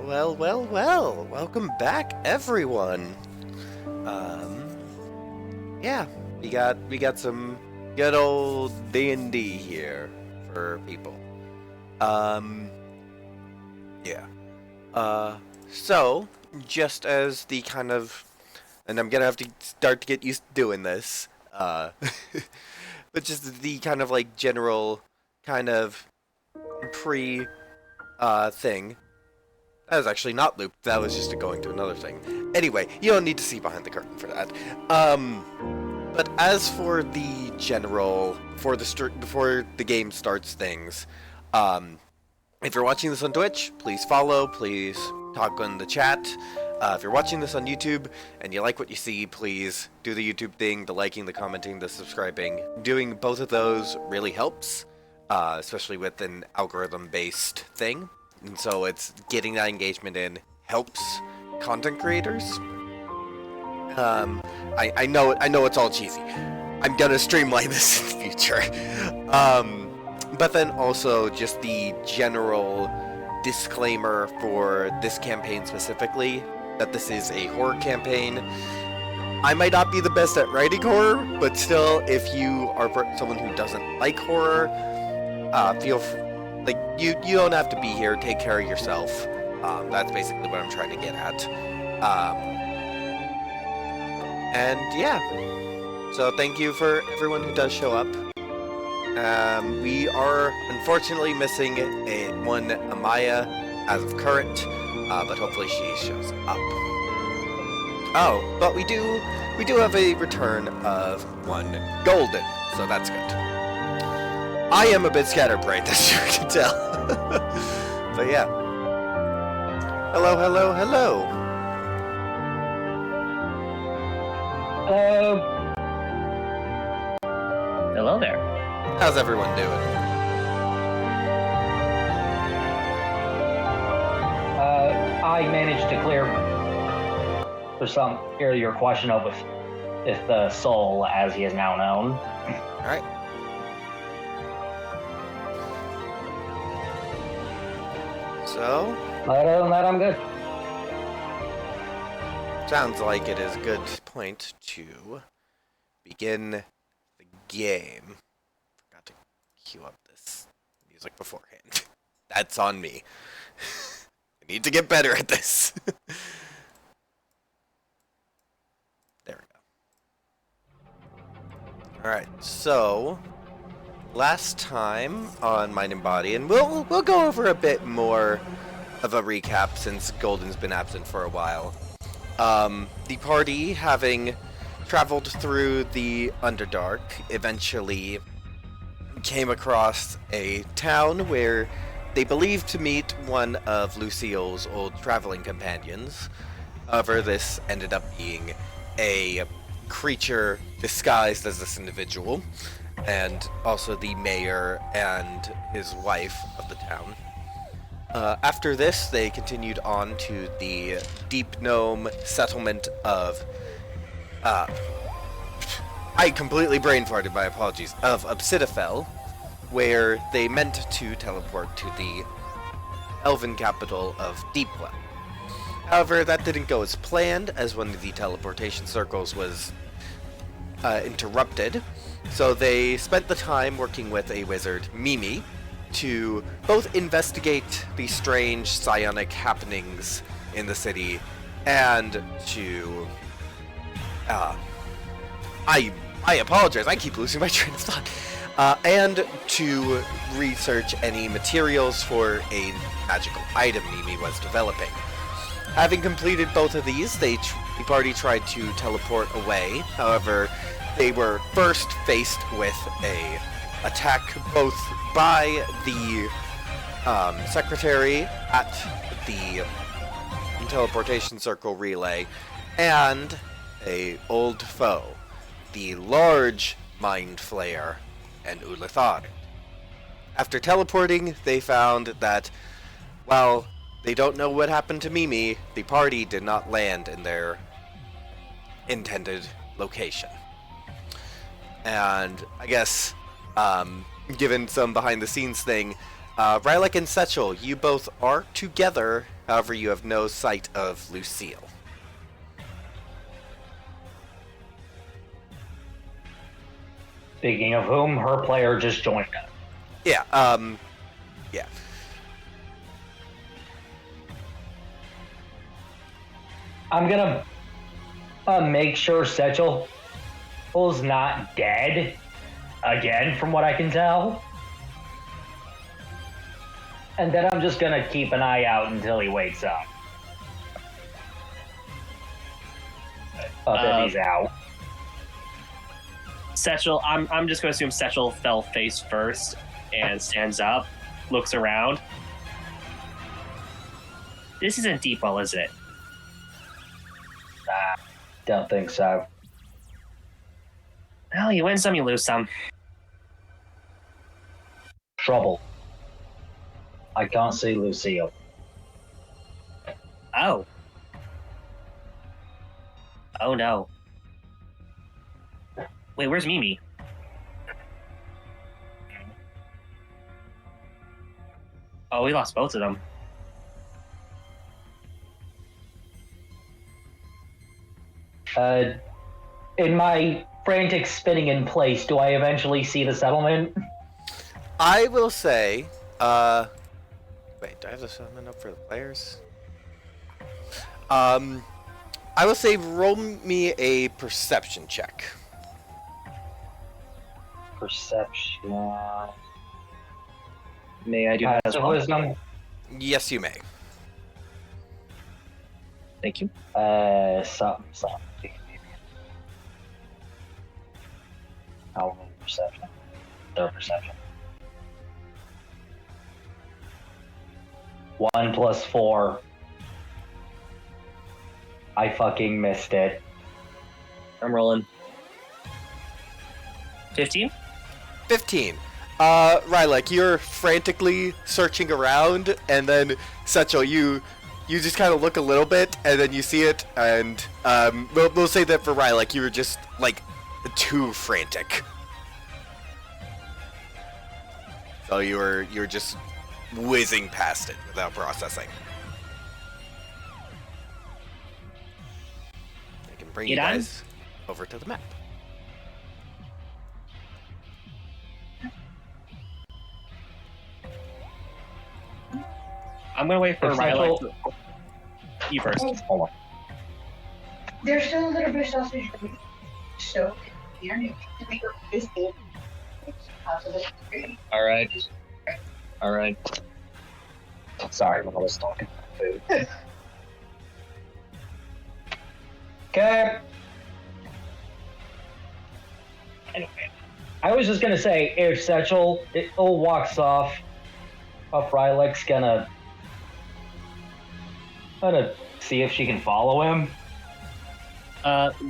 Well. Welcome back, everyone. Yeah, we got some good old D&D here for people. Yeah. So just as the kind of, and I'm gonna have to start to get used to doing this. But just the kind of like general kind of pre thing. That was actually not looped. That was just going to another thing. Anyway, you don't need to see behind the curtain for that. But as for the general, before the game starts things, if you're watching this on Twitch, please follow. Please talk in the chat. If you're watching this on YouTube and you like what you see, please do the YouTube thing, the liking, the commenting, the subscribing. Doing both of those really helps, especially with an algorithm-based thing. And so it's getting that engagement in helps content creators. I know it's all cheesy. I'm gonna streamline this in the future. But then also just the general disclaimer for this campaign specifically, that this is a horror campaign. I might not be the best at writing horror, but still, if you are someone who doesn't like horror, you don't have to be here. Take care of yourself. That's basically what I'm trying to get at. And yeah, so thank you for everyone who does show up. We are unfortunately missing one Amaya as of current, but hopefully she shows up. Oh, but we do have a return of one Golden, so that's good. I am a bit scatterbrained, as you can tell. But yeah. Hello. Hello there. How's everyone doing? I managed to clear your question of if the soul, as he is now known. All right. So? Other than that, I'm good. Sounds like it is a good point to begin the game. Forgot to cue up this music beforehand. That's on me. I need to get better at this. There we go. Alright, so last time on Mind and Body, and we'll go over a bit more of a recap since Golden's been absent for a while. The party, having traveled through the Underdark, eventually came across a town where they believed to meet one of Lucille's old traveling companions. However, this ended up being a creature disguised as this individual, and also the mayor and his wife of the town. After this, they continued on to the Deep Gnome settlement of... I completely brain farted, my apologies, of Obsidiafell, where they meant to teleport to the elven capital of Deepwell. However, that didn't go as planned, as one of the teleportation circles was interrupted, so they spent the time working with a wizard, Mimi, to both investigate the strange psionic happenings in the city and to... I apologize, I keep losing my train of thought. And to research any materials for a magical item Mimi was developing. Having completed both of these, the party tried to teleport away. However, they were first faced with a attack both by the secretary at the teleportation circle relay and a old foe, the large Mind Flayer and Ulithar. After teleporting, they found that while they don't know what happened to Mimi, the party did not land in their intended location. And I guess, given some behind-the-scenes thing, Rylak and Setchel, you both are together However, you have no sight of Lucille. Speaking of whom, her player just joined us. Yeah, yeah. I'm gonna make sure Setchel's not dead again, from what I can tell. And then I'm just gonna keep an eye out until he wakes up. Then he's out. Setchel, I'm just going to assume Setchel fell face first and stands up, looks around. This isn't deep well, is it? Nah, don't think so. Well, you win some, you lose some. Trouble. I can't see Lucille. Oh. Oh no. Wait, where's Mimi? Oh, we lost both of them. In my frantic spinning in place, do I eventually see the settlement? I will say, wait, do I have the settlement up for the players? I will say roll me a perception check. Perception. May I do that as well? Wisdom. Yes, you may. Thank you. Something. I'll roll perception. Their perception. 1 plus 4. I fucking missed it. I'm rolling. 15? 15. Rylek, you're frantically searching around, and then Setchel, you just kind of look a little bit, and then you see it, and we'll say that for Rylek, you were just like too frantic. So you were just whizzing past it without processing. I can bring you guys over to the map. I'm gonna wait for Riley. You first. Hold on. There's still a little bit of sausage so here to make a biscuit. All right. All right. Sorry, when I was talking about food. Okay. Anyway, I was just gonna say, if Setchel walks off, Rylek's gonna see if she can follow him.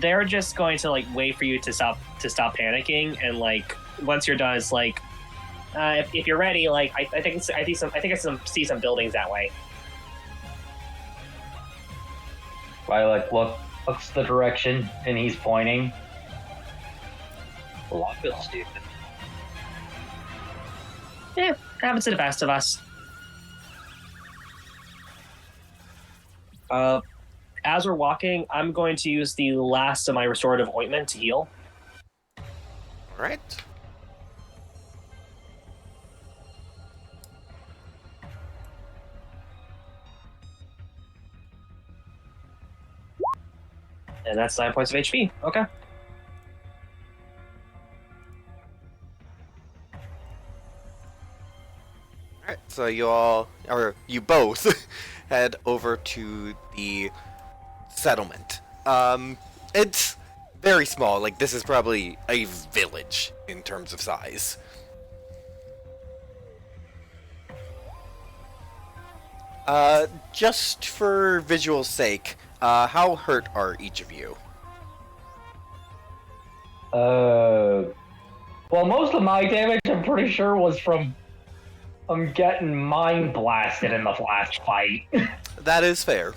They're just going to like wait for you to stop panicking, and like once you're done, it's like if you're ready, like I think I see some buildings that way. Rylek looks the direction, and he's pointing. Well, I feel stupid. Yeah, happens to the best of us. As we're walking, I'm going to use the last of my restorative ointment to heal. All right. And that's 9 points of HP. Okay. Alright, so you both head over to the settlement. It's very small, like this is probably a village in terms of size. Just for visual sake, how hurt are each of you? Well, most of my damage, I'm pretty sure, was from getting mind blasted in the last fight. That is fair.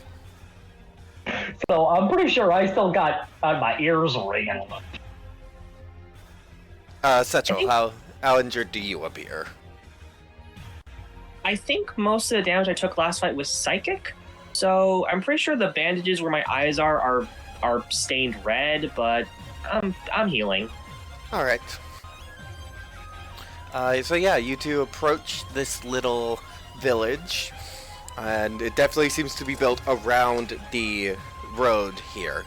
So I'm pretty sure I still got my ears ringing. Setchel, how injured do you appear? I think most of the damage I took last fight was psychic. So I'm pretty sure the bandages where my eyes are stained red, but I'm healing. All right. So yeah, you two approach this little village, and it definitely seems to be built around the road here.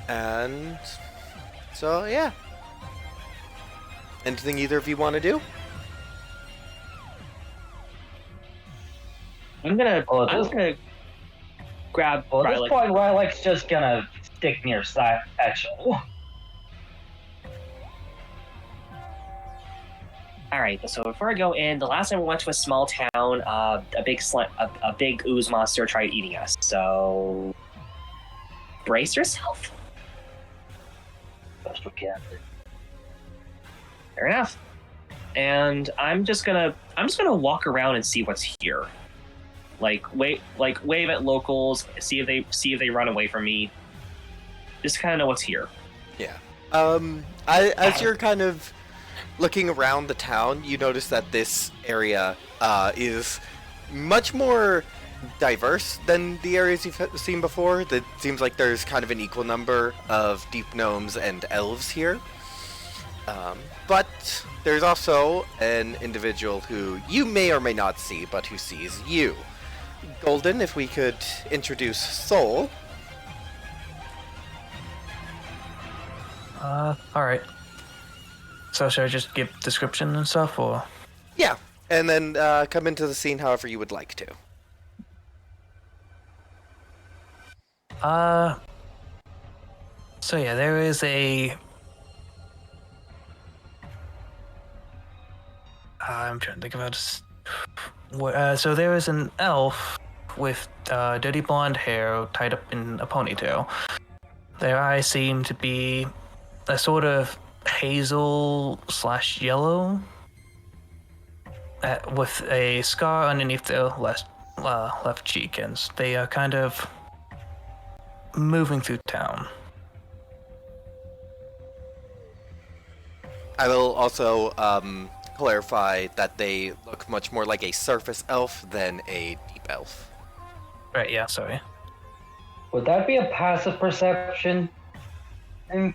And so yeah. Anything either of you want to do? I'm gonna Well, at I'm this- gonna grab Well, at this Rylick. point, Rylik's just gonna stick near Satchel. All right, so before I go in, the last time we went to a small town, a big ooze monster tried eating us. So brace yourself. Best we can. Fair enough. And I'm just gonna walk around and see what's here. Wave at locals, see if they run away from me. Just kind of know what's here. Yeah. As you're kind of looking around the town, you notice that this area is much more diverse than the areas you've seen before. It seems like there's kind of an equal number of deep gnomes and elves here. But there's also an individual who you may or may not see, but who sees you. Golden, if we could introduce Soul. Alright. So should I just give description and stuff, or? Yeah, and then come into the scene however you would like to. So yeah, there is a... I'm trying to think about this. So there is an elf with dirty blonde hair tied up in a ponytail. Their eyes seem to be a sort of hazel/yellow, with a scar underneath their left cheek, and they are kind of moving through town. I will also clarify that they look much more like a surface elf than a deep elf. Right, yeah, sorry. Would that be a passive perception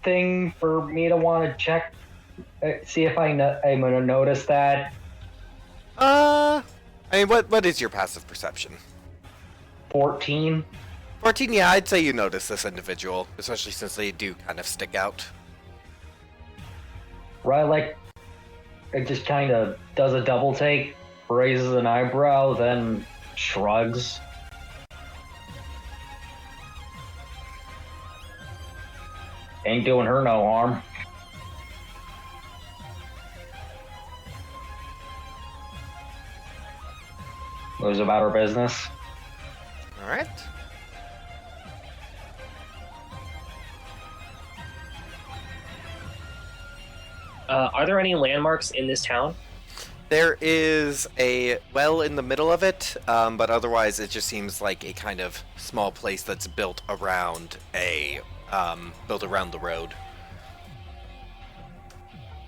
thing for me to want to check? See if I'm gonna notice that. I mean, what is your passive perception? 14. 14, yeah, I'd say you notice this individual, especially since they do kind of stick out. Rylik, it just kind of does a double take, raises an eyebrow, then shrugs. Ain't doing her no harm. Goes about her business. Alright. Are there any landmarks in this town? There is a well in the middle of it, but otherwise it just seems like a kind of small place that's built around the road.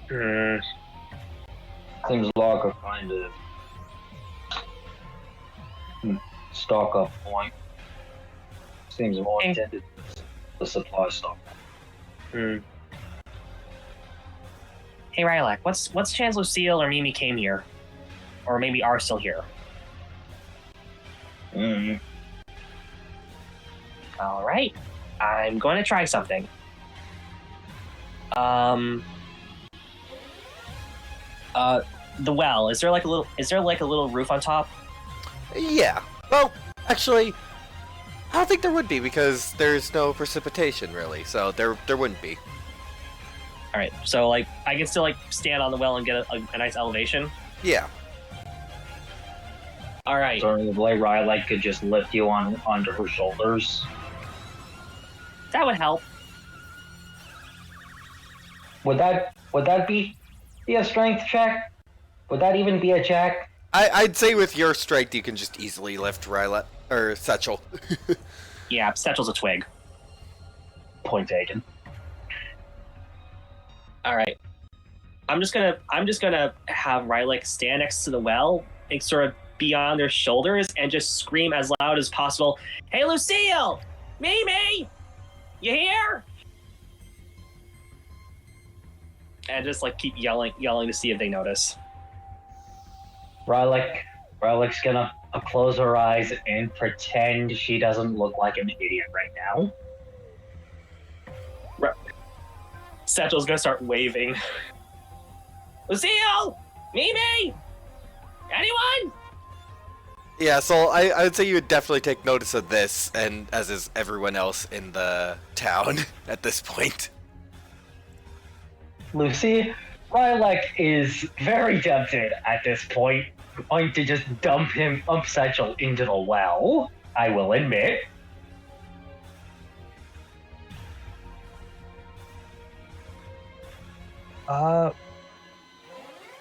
Seems like a kind of stock up point. Seems more Okay. intended for supply stock. Hey Rylac, what's chance Lucille or Mimi came here, or maybe are still here? All right, I'm going to try something. The well. Is there like a little roof on top? Yeah. Well, actually, I don't think there would be because there's no precipitation really, so there wouldn't be. All right, so like I can still like stand on the well and get a nice elevation. Yeah. All right. Alternatively, Rylik could just lift you onto her shoulders. That would help. Would that be a strength check? Would that even be a check? I'd say with your strength you can just easily lift Rylet or Satchel. Yeah, Satchel's a twig. Point taken. All right. I'm just gonna have Rylik stand next to the well and sort of beyond their shoulders and just scream as loud as possible, "Hey, Lucille! Mimi! You here?" And just like keep yelling to see if they notice. Rylik's gonna close her eyes and pretend she doesn't look like an idiot right now. Satchel's gonna start waving. Lucille! Mimi! Anyone? Yeah, so I would say you would definitely take notice of this, and as is everyone else in the town at this point. Lucy, Rylik is very tempted at this point, going to just dump Satchel into the well, I will admit.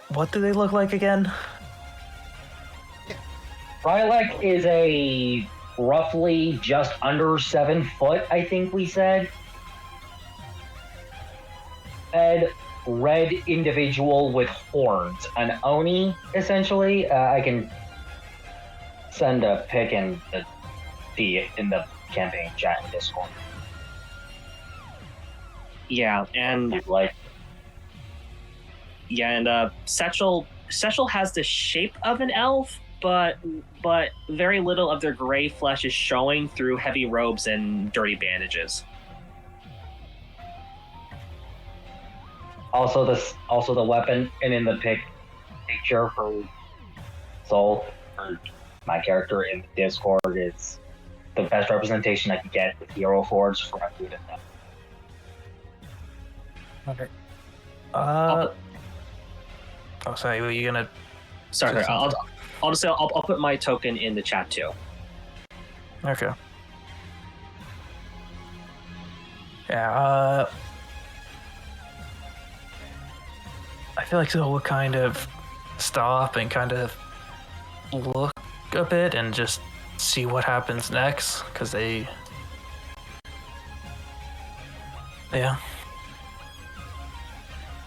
What do they look like again? Rylik is a roughly just under 7 foot, I think we said. And red individual with horns, an Oni, essentially. I can send a pic in the campaign chat in Discord. Yeah, and Like, Satchel has the shape of an elf, but very little of their gray flesh is showing through heavy robes and dirty bandages. also the weapon, and in the picture for Soul, for my character in the Discord, is the best representation I could get with Hero Forge from a good enough. Okay. Sorry, were you gonna? Sorry, I'll just say I'll put my token in the chat too. Okay. Yeah, I feel like so we'll kind of stop and kind of look a bit and just see what happens next, because they... Yeah.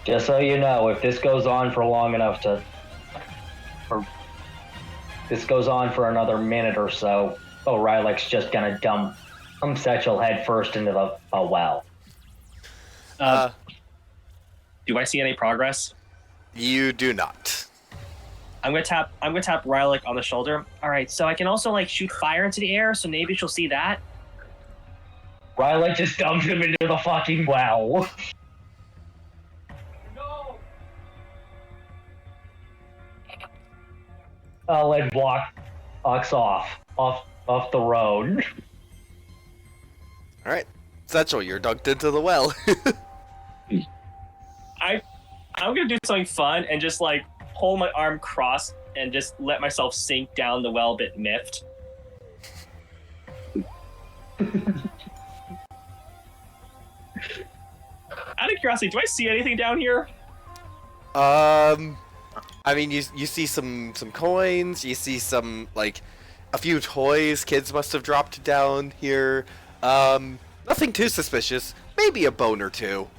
Just so you know, if this goes on for long enough this goes on for another minute or so, Rylik's just gonna dump Satchel head first into a well. Do I see any progress? You do not. I'm gonna tap Rylik on the shoulder. All right, so I can also like shoot fire into the air, so maybe she'll see that. Rylik just dumped him into the fucking well. No. And walks off the road. Alright. Satchel, you're dunked into the well. I'm gonna do something fun and just like hold my arm crossed and just let myself sink down the well a bit miffed. Out of curiosity, do I see anything down here? I mean, you see some coins, you see some, like, a few toys kids must have dropped down here. Nothing too suspicious. Maybe a bone or two.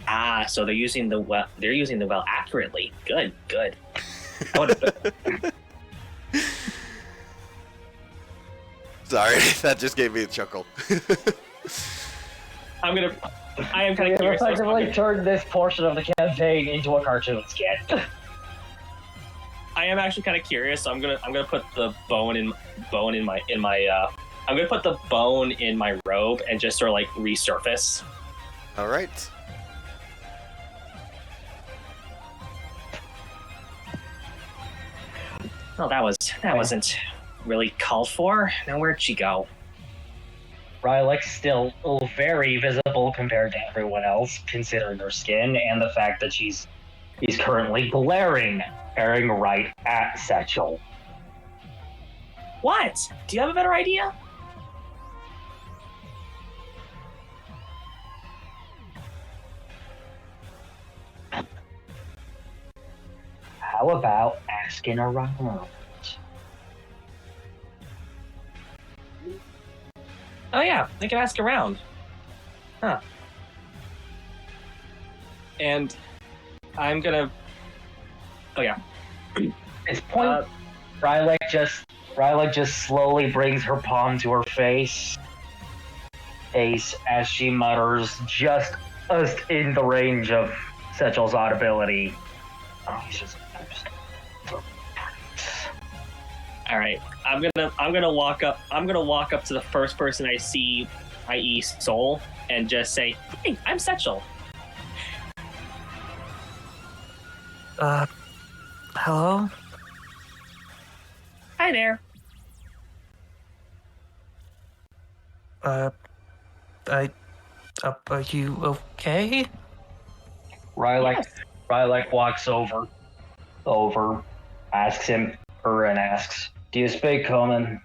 Ah, so they're using the well. They're using the well accurately. Good. I would've- Sorry, that just gave me a chuckle. I am kind of We have curious. effectively turned this portion of the campaign into a cartoon skit. I am actually kind of curious, so I'm gonna put the bone in my I'm gonna put the bone in my robe and just sort of like resurface. Alright. Oh, that wasn't really called for. Now where'd she go? Rylik's still very visible compared to everyone else, considering her skin and the fact that he's currently staring right at Satchel. What? Do you have a better idea? How about asking around? Oh yeah, they can ask around. Huh. And I'm gonna Oh yeah. It's point. Rylak just slowly brings her palm to her face as she mutters, just in the range of Sechel's audibility. Oh, he's just. All right. I'm gonna walk up. I'm gonna walk up to the first person I see, i.e., Soul, and just say, "Hey, I'm Sechel." Hello? Hi there. Are you okay? Rylak walks over, asks asks, "Do you speak common?"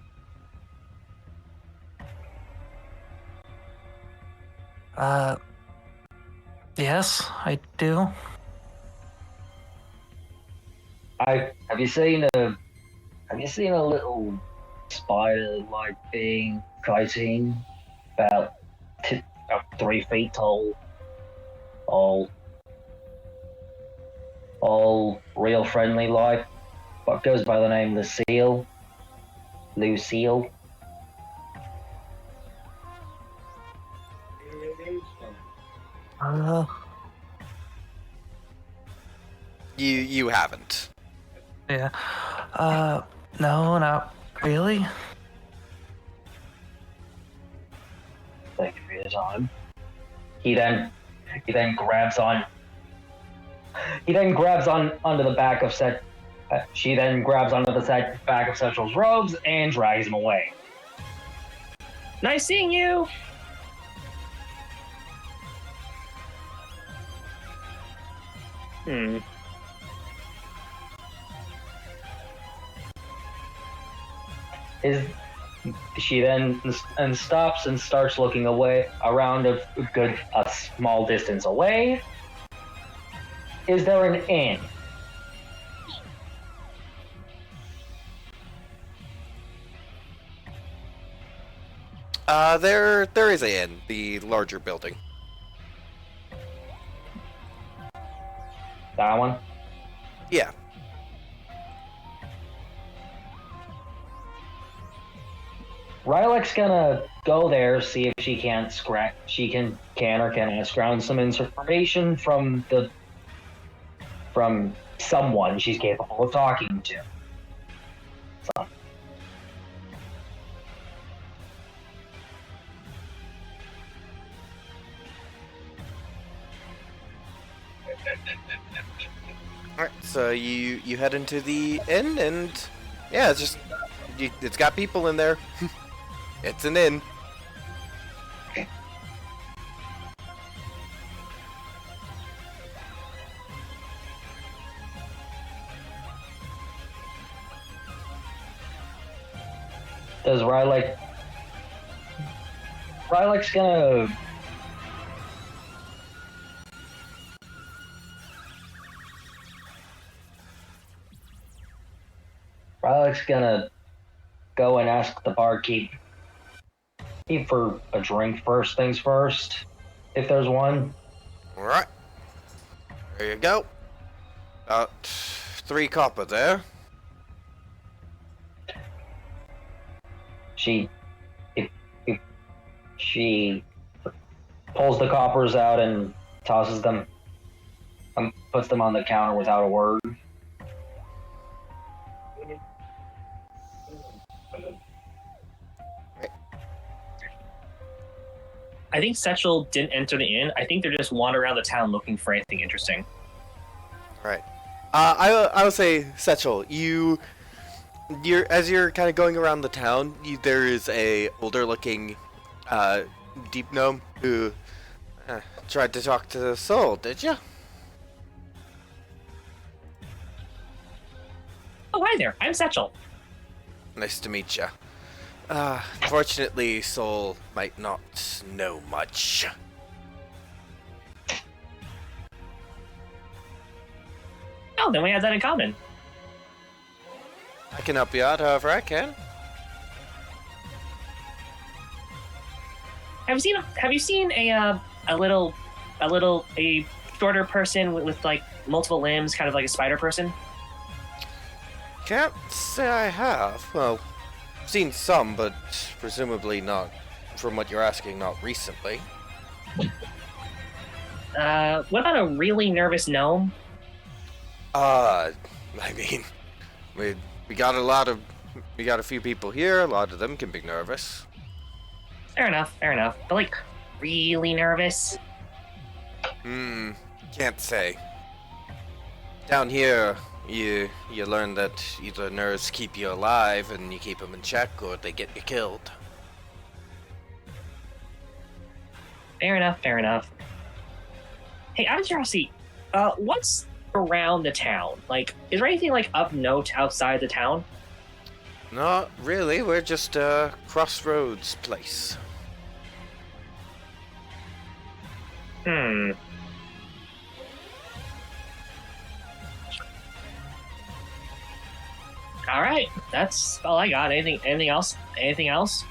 Yes, I do. Have you seen a little spider-like being kiting about 3 feet tall, all real friendly like, what goes by the name Lucille? You haven't. Yeah. No, not really. Thank you for your time. He then grabs on. Onto the back of Set. She then grabs onto the back of Sechel's robes and drags him away. Nice seeing you. She then stops and starts looking away around a small distance away. Is there an inn? There is a inn, the larger building. That one? Yeah. Rylak's gonna go there, see if she can't scrounge some information from someone she's capable of talking to. So. Alright, so you head into the inn, and yeah, it's got people in there. It's an inn. Does Rylak's gonna go and ask the barkeep for a drink first things first, if there's one. Alright. There you go. About 3 copper there. She pulls the coppers out and tosses them, puts them on the counter without a word. I think Sechel didn't enter the inn. I think they're just wandering around the town looking for anything interesting. Right. I would say, Sechel, as you're kind of going around the town, there is a older looking deep gnome who tried to talk to Soul, did you? Oh, hi there. I'm Sechel. Nice to meet you. Fortunately, Soul might not know much. Oh, then we have that in common. I can help you out however I can. Have you seen a shorter person with like multiple limbs, kind of like a spider person? Can't say I have. Well, seen some, but presumably not, from what you're asking, not recently. What about a really nervous gnome? I mean, we got a few people here. A lot of them can be nervous. Fair enough, fair enough. But like, really nervous? Can't say. Down here, you learn that either nerves keep you alive and you keep them in check, or they get you killed. Fair enough, fair enough. Hey, out of curiosity, what's around the town? Like, is there anything like up note outside the town? Not really. We're just a crossroads place. All right, that's all I got. Anything else? Anything else?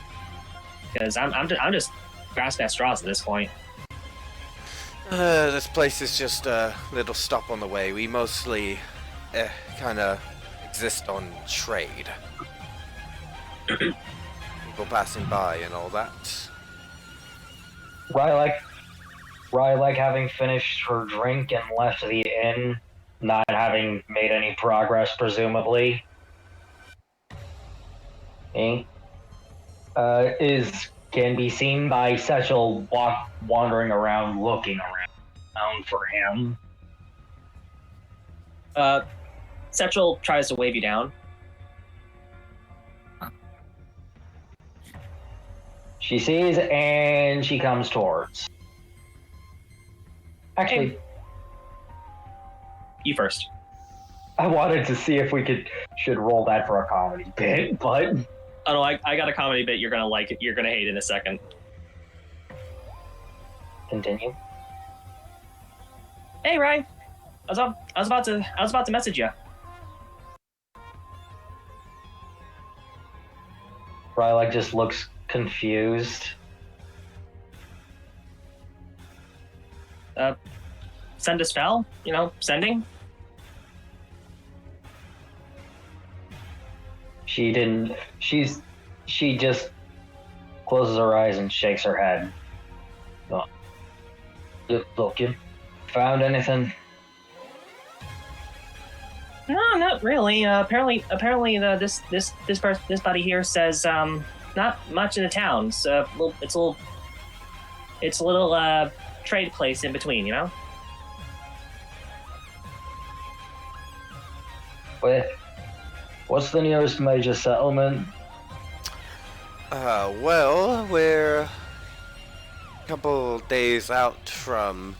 Because I'm just grasping at straws at this point. This place is just a little stop on the way. We mostly kind of exist on trade. People passing by and all that. Rylek having finished her drink and left the inn, not having made any progress, presumably. Can be seen by Satchel wandering around, looking around for him. Satchel tries to wave you down. She sees and she comes towards. Actually, You first. I wanted to see if we should roll that for a comedy bit, but Oh no, I got a comedy bit. You're gonna like it. You're gonna hate in a second. continue. Hey, Ryan. I was about to message you. Rylek just looks confused. Send a spell. You know, sending. She didn't. She just closes her eyes and shakes her head. Look, you found anything? No, not really. Apparently, this buddy here says not much in the town. It's a little trade place in between, you know. What's the nearest major settlement? Well, we're a couple days out from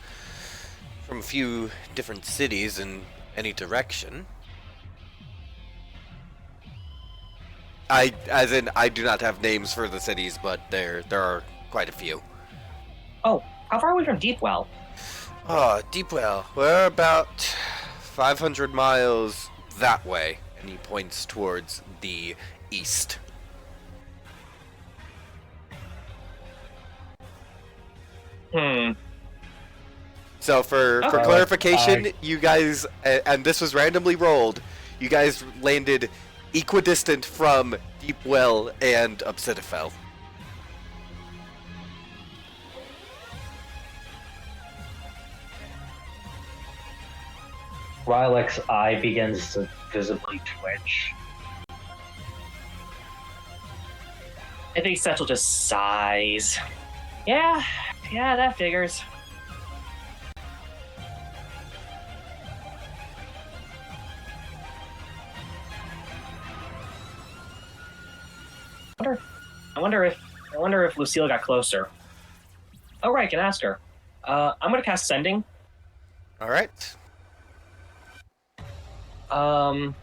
a few different cities in any direction. I do not have names for the cities, but there are quite a few. Oh, how far are we from Deepwell? Oh, Deepwell. We're about 500 miles that way, and he points towards the east. So for clarification, you guys, and this was randomly rolled, you guys landed equidistant from Deepwell and Obsidian. Rylek's eye begins to visibly twitch. I think Satchel just sighs. Yeah, that figures. I wonder if Lucille got closer. Oh right, I can ask her. I'm gonna cast Sending. All right. And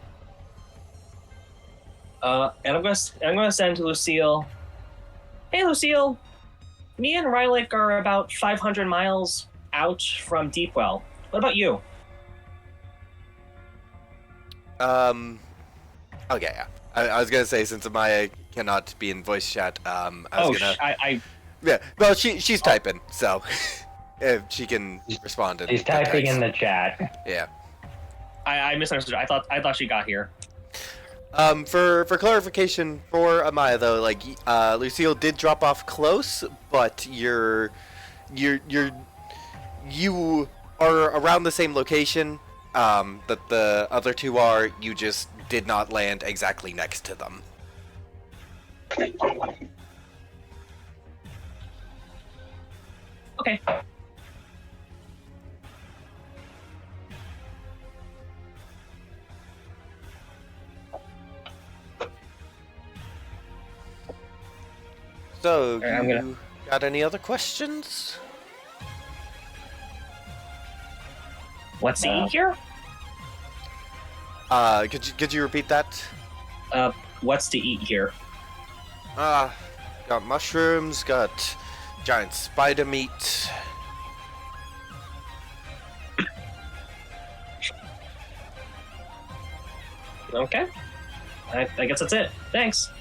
I'm gonna send to Lucille. Hey Lucille, me and Rylek are about 500 miles out from Deepwell. What about you? Okay, yeah. I was gonna say, since Amaya cannot be in voice chat, yeah. Well, she's typing, so if she can respond. She's typing in the chat. Yeah. I misunderstood. I thought she got here. For clarification for Amaya though, like Lucille did drop off close, but you are around the same location that the other two are. You just did not land exactly next to them. Okay. So, Alright, I'm you got any other questions? What's to eat here? Could you repeat that? What's to eat here? Got mushrooms, got giant spider meat. Okay. I guess that's it. Thanks.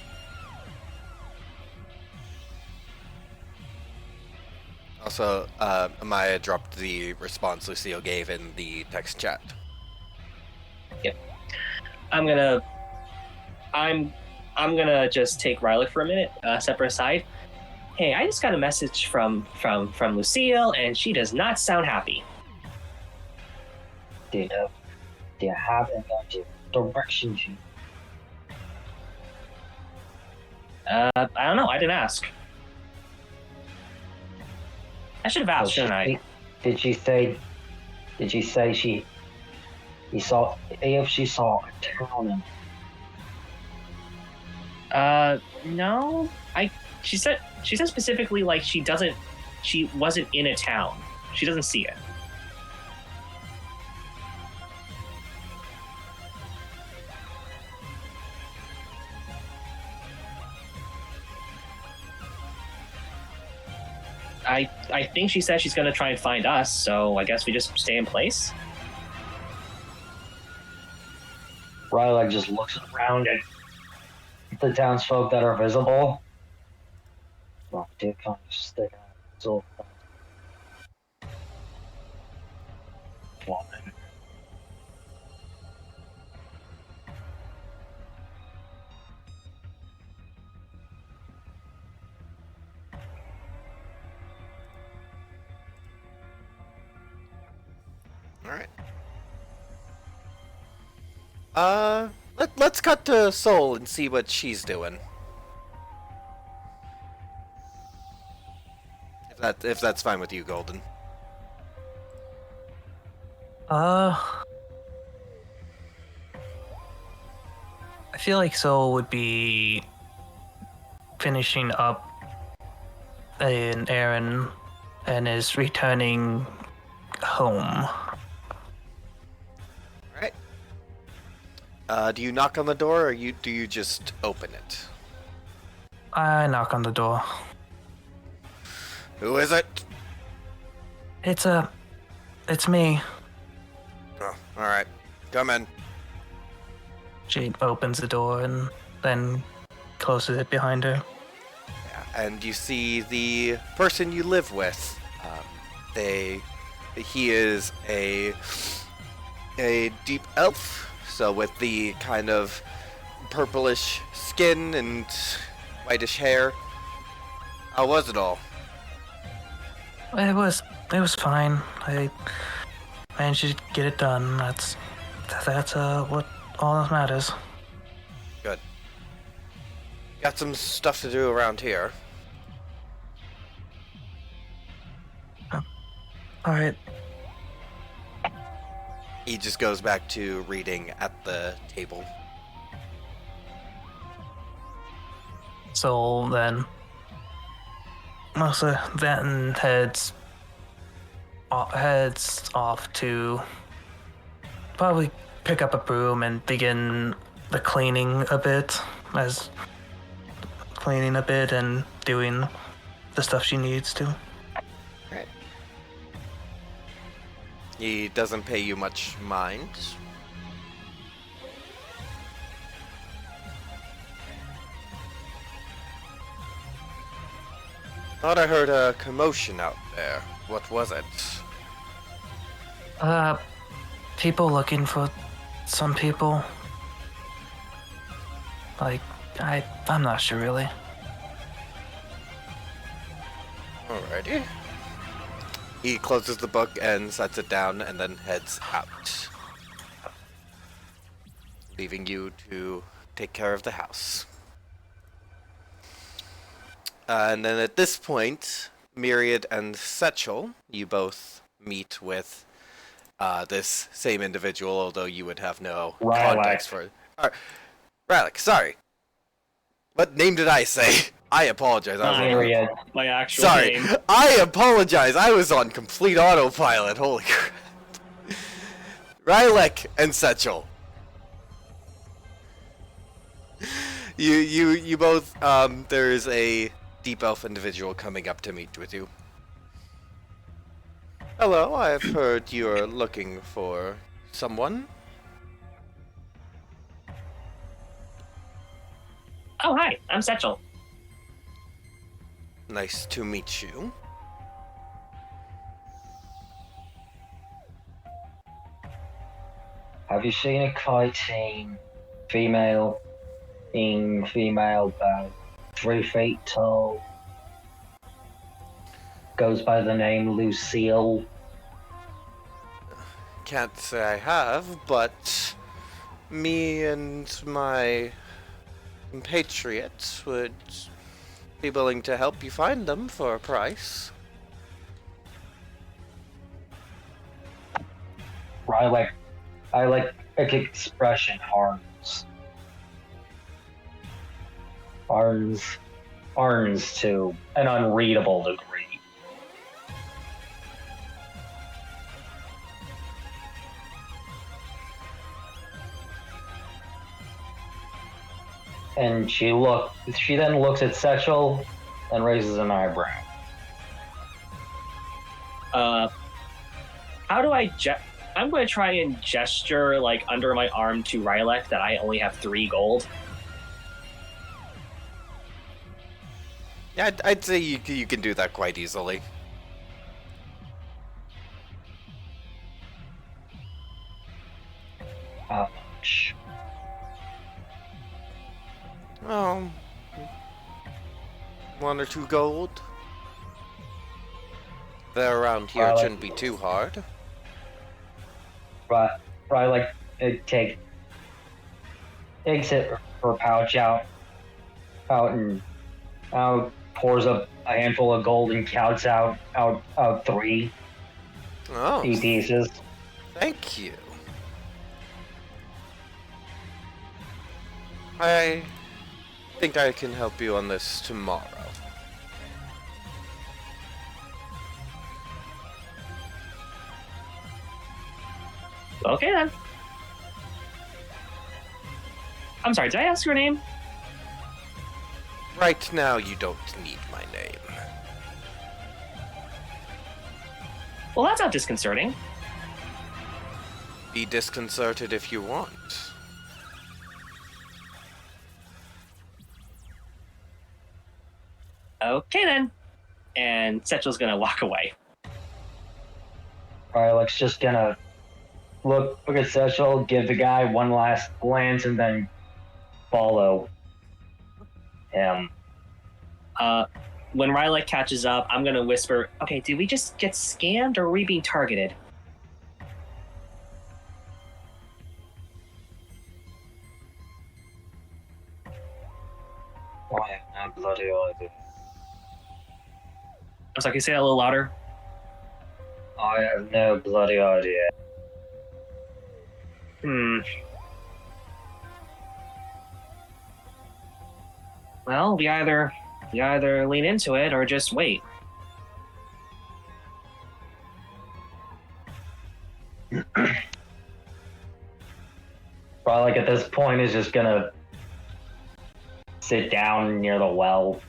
Also, Amaya dropped the response Lucille gave in the text chat. I'm gonna just take Riley for a minute, step her aside. Hey, I just got a message from Lucille, and she does not sound happy. Do you have any idea directions you? I don't know. I didn't ask. I should have asked, shouldn't I? Did she say she saw if she saw a town and No. She said specifically like she wasn't in a town. She doesn't see it. I think she said she's gonna try and find us, so I guess we just stay in place. Riley just looks around at the townsfolk that are visible. Well, did kind of stick out. So, Alright. Let's cut to Soul and see what she's doing. If that's fine with you, Golden. I feel like Soul would be finishing up an errand and is returning home. Alright. Do you knock on the door or do you just open it? I knock on the door. Who is it? It's me. Oh, alright. Come in. She opens the door and then closes it behind her. Yeah, and you see the person you live with. He is a deep elf, so with the kind of purplish skin and whitish hair. How was it all? It was fine. I managed to get it done. That's what all that matters. Good. Got some stuff to do around here. All right. He just goes back to reading at the table. So then, Melissa then heads off to probably pick up a broom and begin the cleaning a bit and doing the stuff she needs to. Right. He doesn't pay you much mind. Thought I heard a commotion out there. What was it? People looking for some people. Like, I'm not sure really. Alrighty. He closes the book and sets it down and then heads out, leaving you to take care of the house. And then at this point, Myriad and Setchel, you both meet with this same individual, although you would have no context for it. Rylak, sorry. What name did I say? I apologize. I was on- Myriad. My actual Sorry, name. I apologize. I was on complete autopilot. Holy crap. Rylak and Setchel. You both, there's a deep elf individual coming up to meet with you. Hello, I've heard you're looking for someone. Oh, hi, I'm Setchel. Nice to meet you. Have you seen a Kytine female, about 3 feet tall? Goes by the name Lucille. Can't say I have, but me and my compatriots would be willing to help you find them for a price. I like expression Arns. Arns to an unreadable degree. And she then looks at Setchel and raises an eyebrow. How do I'm going to try and gesture, like, under my arm to Rylak that I only have 3 gold. Yeah, I'd say you can do that quite easily. Ouch. Oh, 1 or 2 gold. They're around here, it shouldn't be too hard. But it takes it her pouch out and pours up a handful of gold and counts out 3 Oh, pieces. thank you. I think I can help you on this tomorrow. Okay, then. I'm sorry, did I ask your name? Right now, you don't need my name. Well, that's not disconcerting. Be disconcerted if you want. Okay, then. And Setchel's gonna walk away. Rylak's just gonna look at Setchel, give the guy one last glance, and then follow him. When Rylak catches up, I'm gonna whisper, okay, did we just get scammed or are we being targeted? I have no bloody idea. I'm sorry, can you say that a little louder? I have no bloody idea. Well, we either lean into it or just wait. Rylak at this point is just gonna sit down near the well.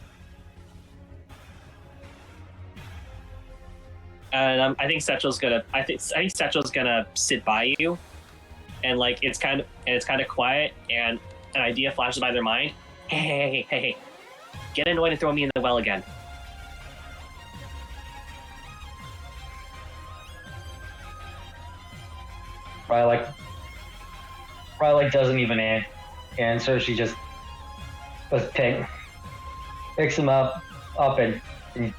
And I think Setchel's gonna. I think Setchel's gonna sit by you, and like it's kind of quiet, and an idea flashes by their mind. Hey! Get annoyed and throw me in the well again. Rylak doesn't even answer. She just But picks him up, and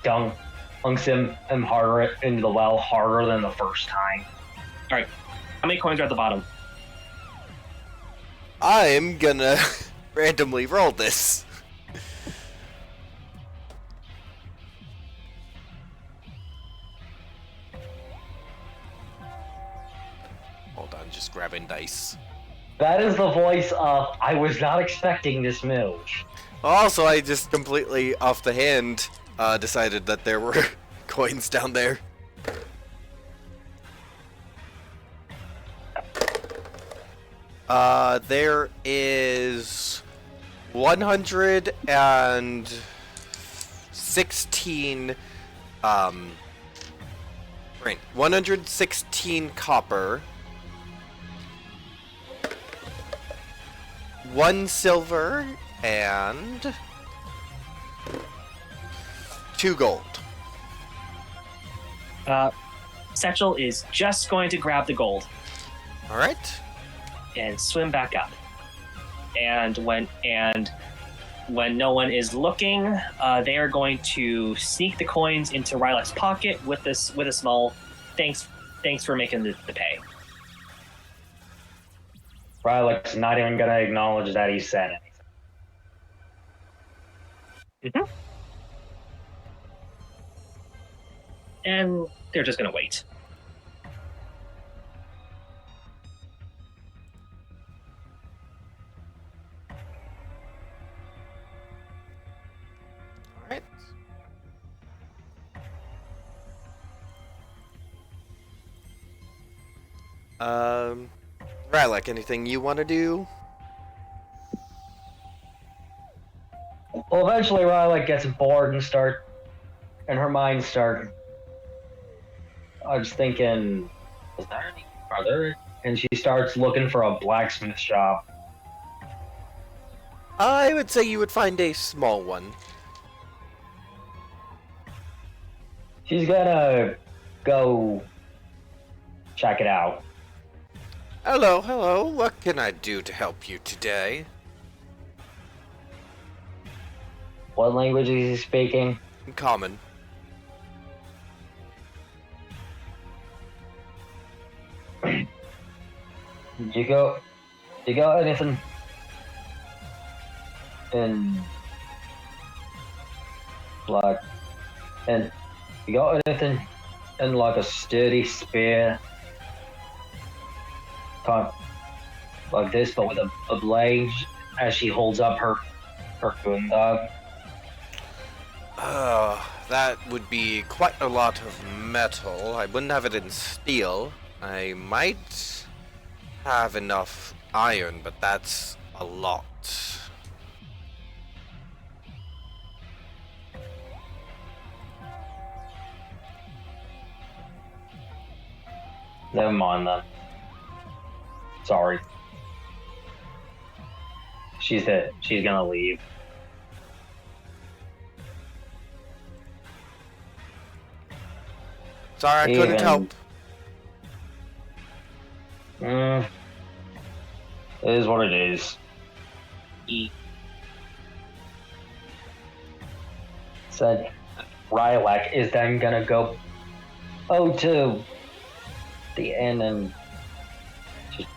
dunks him harder into the well, harder than the first time. All right. How many coins are at the bottom? I'm gonna randomly roll this. Hold on, just grabbing dice. That is the voice of, I was not expecting this move. Also, I just completely off the hand decided that there were coins down there. There is 116 right, 116 copper, 1 silver, and 2 gold. Satchel is just going to grab the gold All right. and swim back up. And when no one is looking, they are going to sneak the coins into Rylak's pocket with a small thanks for making the pay. Rylak's not even gonna acknowledge that he said anything. And they're just going to wait. Alright. Rylak, anything you want to do? Well, eventually Rylak gets bored and her mind start. I was thinking, are there? And she starts looking for a blacksmith shop. I would say you would find a small one. She's gonna go check it out. Hello, what can I do to help you today? What language is he speaking? Common. You got anything in like, and you got anything in like a sturdy spear, kind of like this, but with a blade, as she holds up her gundog. That would be quite a lot of metal. I wouldn't have it in steel. I might have enough iron, but that's a lot. Never mind then. Sorry. She's gonna leave. Sorry, I couldn't Even- help. It is what it is. Said Rylak is then gonna go to the inn and just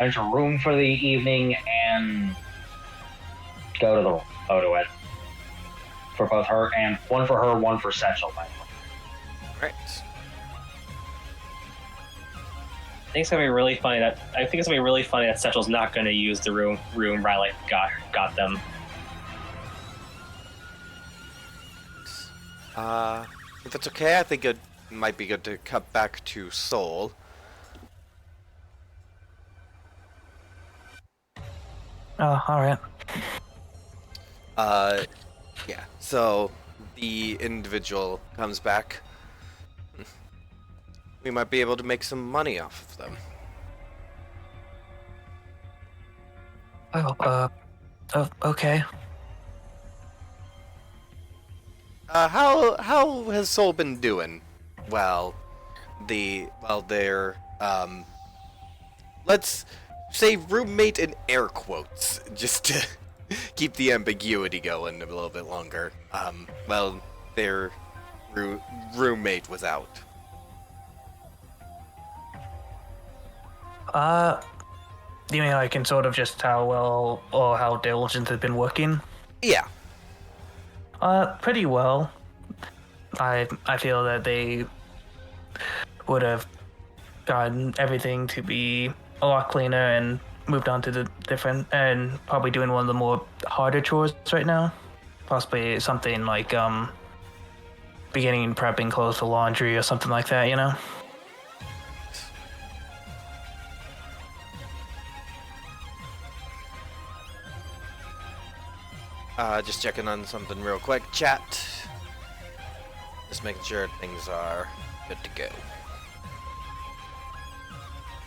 rent a room for the evening and go to the photo ed for both her and one for her, one for Satchel. By the way. Right. I think it's gonna be really funny that Satchel's not gonna use the room Rylak got them. If it's okay, I think it might be good to cut back to Seoul. Oh, alright. Yeah, so the individual comes back. We might be able to make some money off of them. Okay. How has Seoul been doing? Well, they're, let's say roommate in air quotes, just to keep the ambiguity going a little bit longer. Well, their roommate was out. You mean I can sort of just how well or how diligent they've been working? Yeah. Pretty well. I feel that they would have gotten everything to be a lot cleaner and moved on to the different and probably doing one of the more harder chores right now. Possibly something like beginning and prepping clothes for laundry or something like that, you know? Just checking on something real quick, chat. Just making sure things are good to go.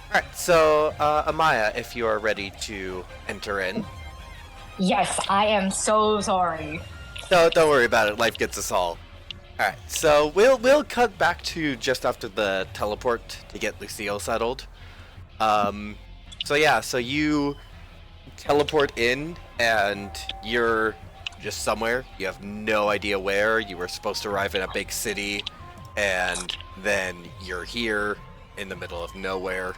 Alright, so, Amaya, if you are ready to enter in. Yes, I am so sorry. No, don't worry about it, life gets us all. Alright, so we'll cut back to just after the teleport to get Lucille settled. So yeah, so you teleport in, and you're just somewhere. You have no idea where. You were supposed to arrive in a big city, and then you're here in the middle of nowhere.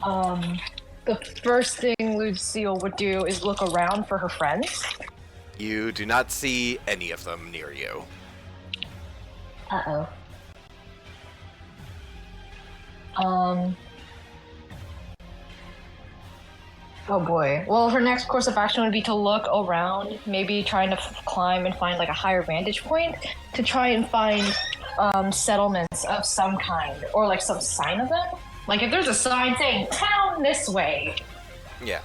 The first thing Lucille would do is look around for her friends. You do not see any of them near you. Uh-oh. Oh boy. Well, her next course of action would be to look around, maybe trying to climb and find like a higher vantage point to try and find settlements of some kind or like some sign of them. Like if there's a sign saying "town this way." Yeah.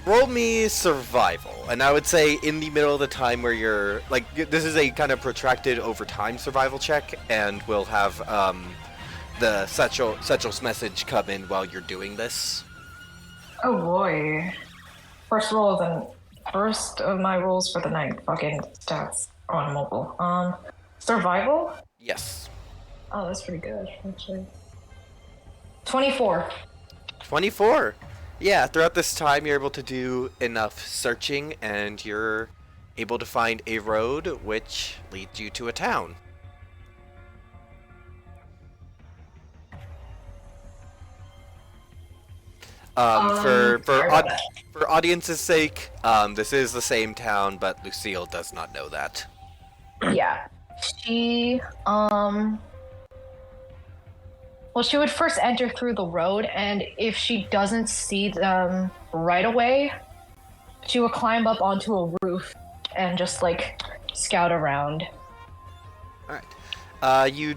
Roll me survival, and I would say in the middle of the time where you're like, this is a kind of protracted over time survival check, and we'll have the Satchel's message come in while you're doing this. Oh boy. First of my rolls for the night. Fucking stats on mobile. Survival? Yes. Oh, that's pretty good, actually. 24. 24. Yeah, throughout this time you're able to do enough searching, and you're able to find a road which leads you to a town. For audience's sake, this is the same town, but Lucille does not know that. Yeah. Well, she would first enter through the road, and if she doesn't see them right away, she would climb up onto a roof and just, like, scout around. Alright. You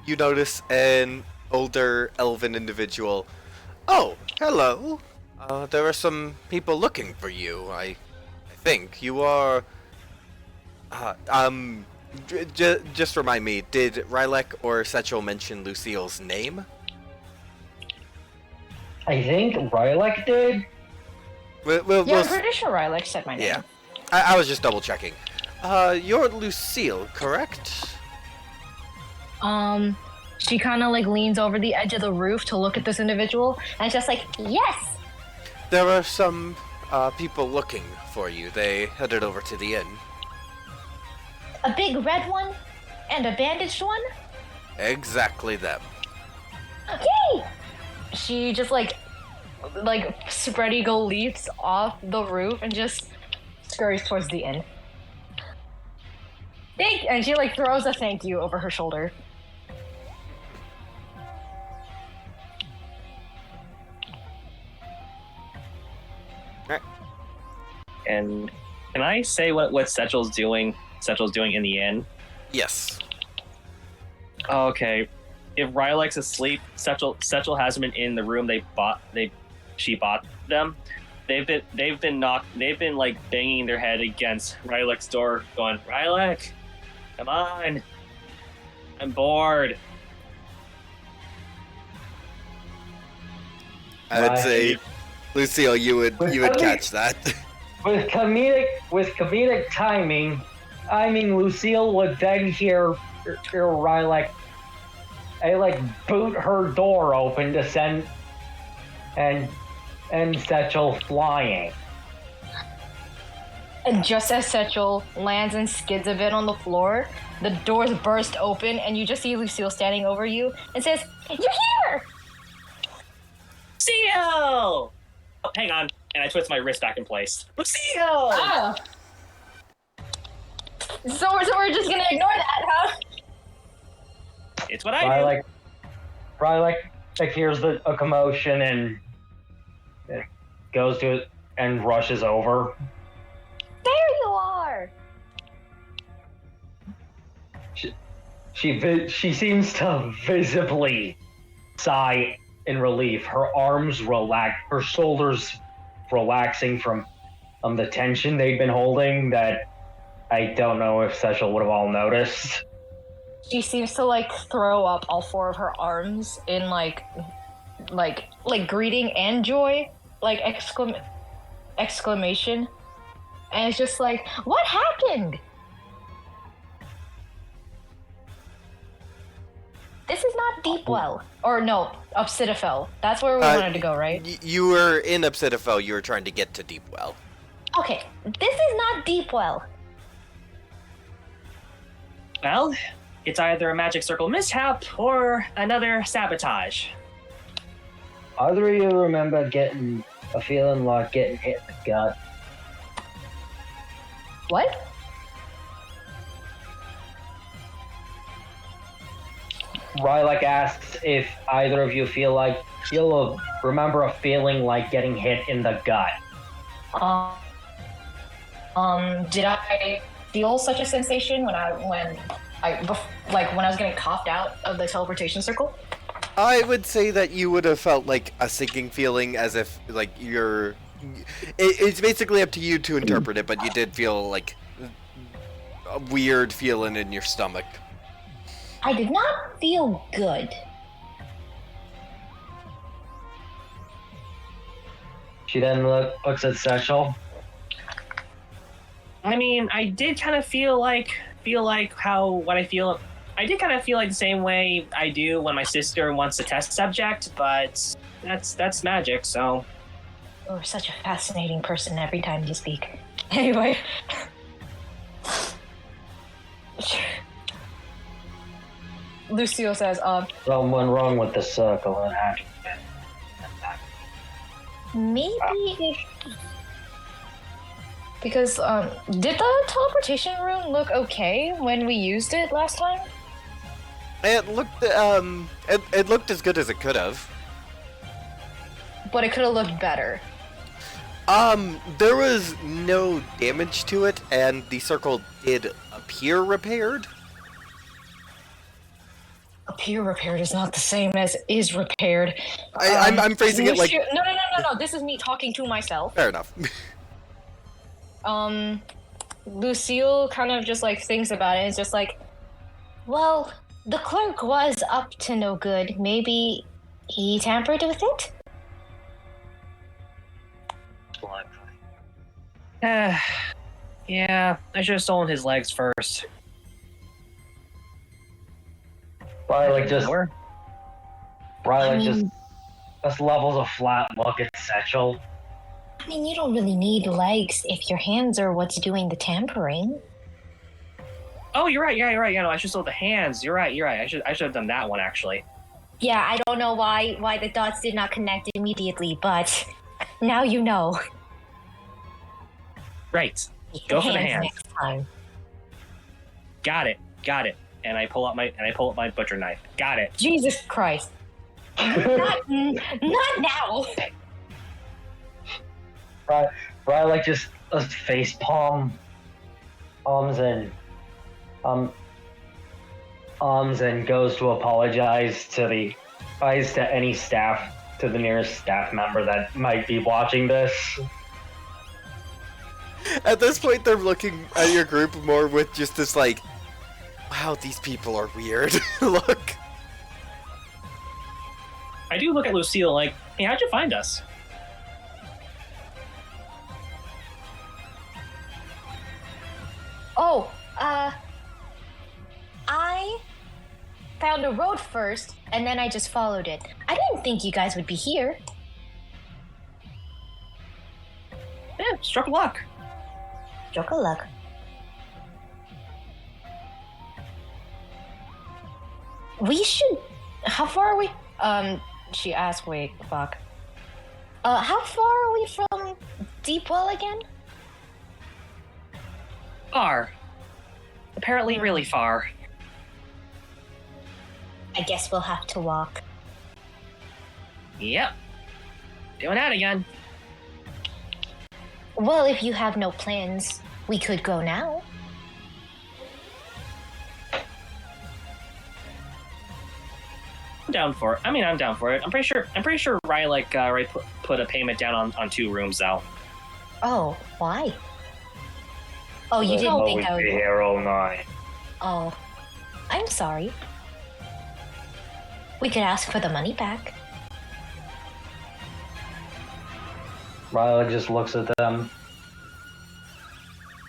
notice an older elven individual. Oh, hello. There are some people looking for you, I think. You are... just remind me, did Rylek or Satchel mention Lucille's name? I think Rylek did. I'm pretty sure Rylek said my name. Yeah. I was just double checking. You're Lucille, correct? She kind of like leans over the edge of the roof to look at this individual, and it's just like, yes! There are some people looking for you. They headed over to the inn. A big red one? And a bandaged one? Exactly them. Yay! She just like spread eagle leaps off the roof and just scurries towards the inn. And she like throws a thank you over her shoulder. And can I say what Satchel's doing? Satchel's doing in the inn. Yes. Okay. If Rylek's asleep, Satchel has him in the room she bought them. They've been like banging their head against Rylek's door, going, Rylek, come on. I'm bored. I'd say, Lucille, you would catch that. With comedic timing, I mean Lucille would then hear Rylek boot her door open to send and and Setchel flying. And just as Setchel lands and skids a bit on the floor, the doors burst open and you just see Lucille standing over you and says, "You're here!" Lucille! Oh, hang on. And I twist my wrist back in place. Lucille! Ah. So we're just gonna ignore that, huh? It's what I do. Probably hears a commotion and goes to it and rushes over. There you are! She seems to visibly sigh in relief. Her arms relax, her shoulders relaxing from the tension they've been holding that I don't know if Setchel would have all noticed. She seems to like throw up all four of her arms in like greeting and joy, like exclamation. And it's just like, what happened? This is not Deepwell. Or no, Obsidiafell. That's where we wanted to go, right? You were in Obsidiafell, you were trying to get to Deepwell. Okay, this is not Deepwell. Well, it's either a magic circle mishap or another sabotage. Either of you remember getting a feeling like getting hit in the gut? What? Rylek asks if either of you feel like you'll remember a feeling like getting hit in the gut. Did I feel such a sensation when I was getting coughed out of the teleportation circle? I would say that you would have felt like a sinking feeling, as if like you're. It's basically up to you to interpret it, but you did feel like a weird feeling in your stomach. I did not feel good. She then looks at Setchel. I mean, I did kind of feel like what I feel. I did kind of feel like the same way I do when my sister wants a test subject, but that's magic, so. You're such a fascinating person every time you speak. Anyway. Lucio says, Something went wrong with the circle and had maybe because did the teleportation rune look okay when we used it last time? It looked it looked as good as it could have. But it could have looked better. There was no damage to it, and the circle did appear repaired. Appear repaired is not the same as is repaired. I'm phrasing it like. No. This is me talking to myself. Fair enough. Lucille kind of just like thinks about it and is just like, well, the clerk was up to no good. Maybe he tampered with it? Yeah, I should have stolen his legs first. Rylek just mean- just levels a flat look at Setchel. I mean, you don't really need legs if your hands are what's doing the tampering. Oh, you're right. Yeah, you're right. Yeah, no, I should stole the hands. You're right. I should have done that one actually. Yeah, I don't know why the dots did not connect immediately, but now you know. Right. Go for the hands. Next time. Got it. And I pull up my butcher knife. Got it. Jesus Christ. not now. Rylek just face palms and goes to apologize to any staff, to the nearest staff member that might be watching this. At this point, they're looking at your group more with just this like, wow, these people are weird look. I do look at Lucille like, hey, how'd you find us? Oh, I found a road first, and then I just followed it. I didn't think you guys would be here. stroke of luck. Stroke of luck. We should. How far are we? She asked. Wait, fuck. How far are we from Deepwell again? Far. Apparently, really far. I guess we'll have to walk. Yep. Doing that again. Well, if you have no plans, we could go now. I'm down for it. I mean, I'm down for it. I'm pretty sure Ray put a payment down on 2 rooms though. Oh, why? Oh, you didn't think I would be here all night. Oh, I'm sorry. We could ask for the money back. Riley just looks at them.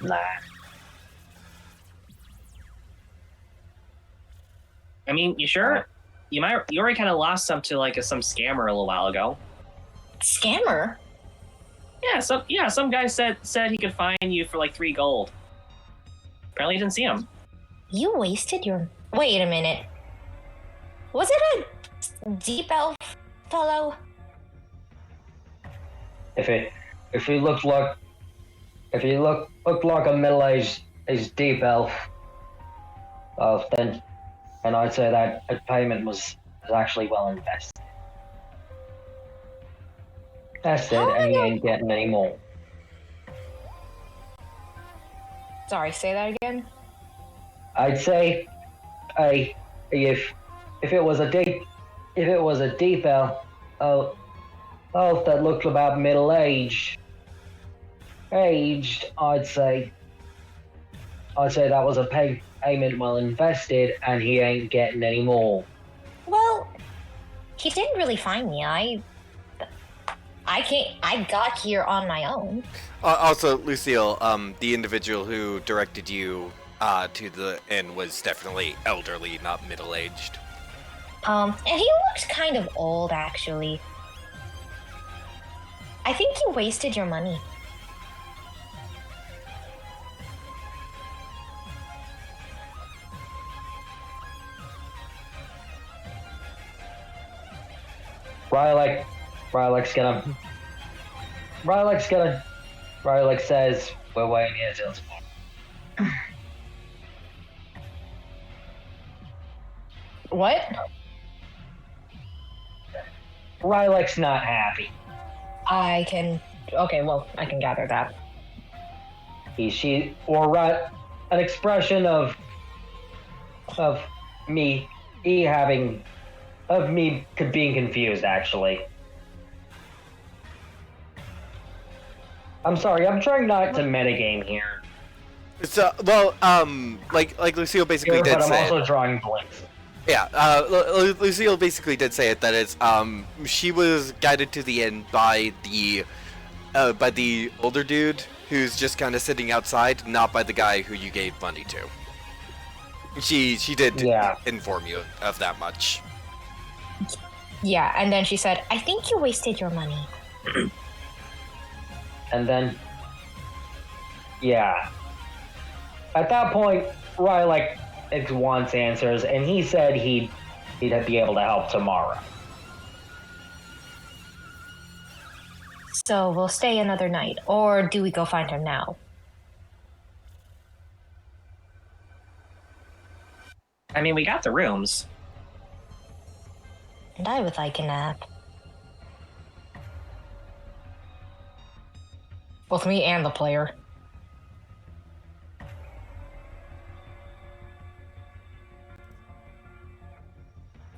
Nah. I mean, you sure? You already kind of lost some to like some scammer a little while ago. Scammer? Some guy said he could find you for like 3 gold. Apparently, you didn't see him. You wasted your. Wait a minute. Was it a deep elf fellow? If he looked like a middle-aged deep elf, then I'd say that a payment was actually well invested. That's it, and he ain't getting any more. Sorry, say that again. I'd say, if it was a deep elf, that looked about middle-aged, I'd say that was a payment well invested, and he ain't getting any more. Well, he didn't really find me. I got here on my own. Also, Lucille, the individual who directed you to the inn was definitely elderly, not middle-aged. And he looks kind of old, actually. I think you wasted your money. Rylek says, we're waiting here till tomorrow. What? Rylek's not happy. I can gather that. An expression of me being confused, actually. I'm sorry, I'm trying not to metagame here. So, like Lucille basically But did I'm say. also drawing blinks. Yeah, Lucille basically did say it. That it's, she was guided to the inn by the older dude who's just kind of sitting outside, not by the guy who you gave money to. She did inform you of that much. Yeah, and then she said, I think you wasted your money. And then, at that point, Rylek wants answers, and he said he'd be able to help tomorrow. So we'll stay another night, or do we go find him now? I mean, we got the rooms. And I would like a nap. Both me and the player.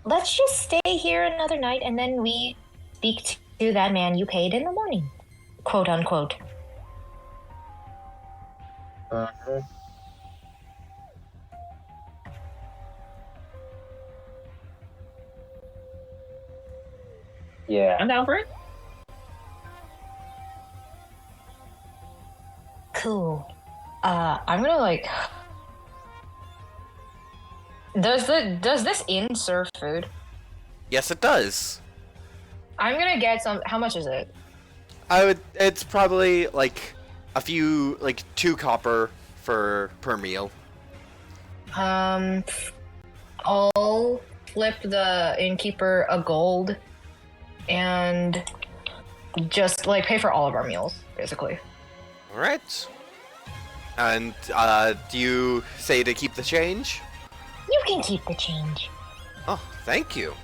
Let's just stay here another night and then we speak to that man you paid in the morning. Quote unquote. Uh-huh. Yeah. I'm down for it. Cool. I'm gonna Does this inn serve food? Yes, it does. I'm gonna get some. How much is it? It's probably like a few, like 2 copper per meal. I'll flip the innkeeper a gold and just like pay for all of our meals, basically. All right. And do you say to keep the change? You can keep the change. Oh, thank you.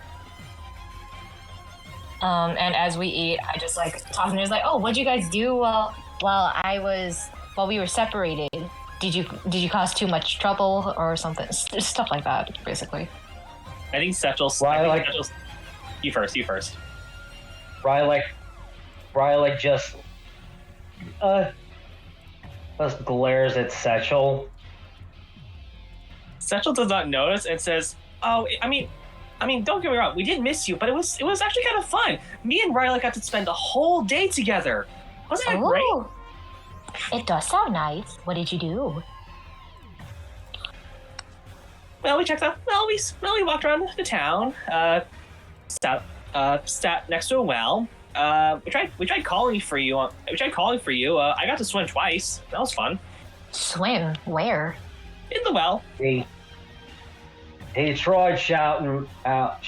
And as we eat, I just like talk to her like, "Oh, what'd you guys do while we were separated? Did you cause too much trouble or something? Stuff like that, basically." I think Satchel's. Rylak, You first. Rylak just glares at Setchel. Satchel does not notice and says, "Oh, I mean, don't get me wrong. We did miss you, but it was actually kind of fun. Me and Riley got to spend a whole day together. Wasn't that great?" It does sound nice. What did you do? Well, we checked out. Well, we walked around the town. Sat next to a well. We tried calling for you. I got to swim twice. That was fun. Swim? Where? In the well. He tried shouting out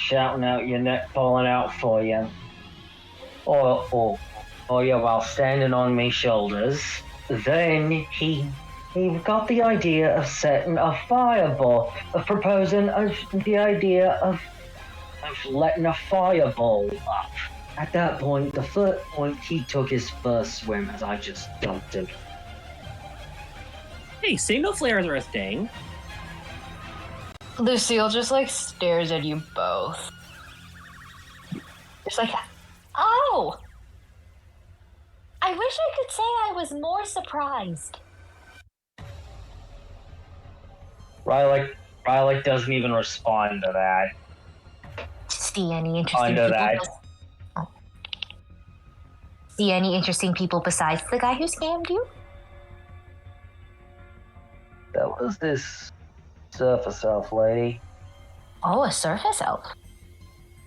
your neck, calling out for you. Or yeah, while standing on me shoulders. Then he got the idea of setting a fireball, of proposing the idea of letting a fireball up. At that point, he took his first swim as I just dumped him. Hey, signal flares are a thing. Lucille just like stares at you both. It's like, oh! I wish I could say I was more surprised. Riley doesn't even respond to that. See any interesting Under people? that. See any interesting people besides the guy who scammed you? That was this surface elf lady. Oh, a surface elf.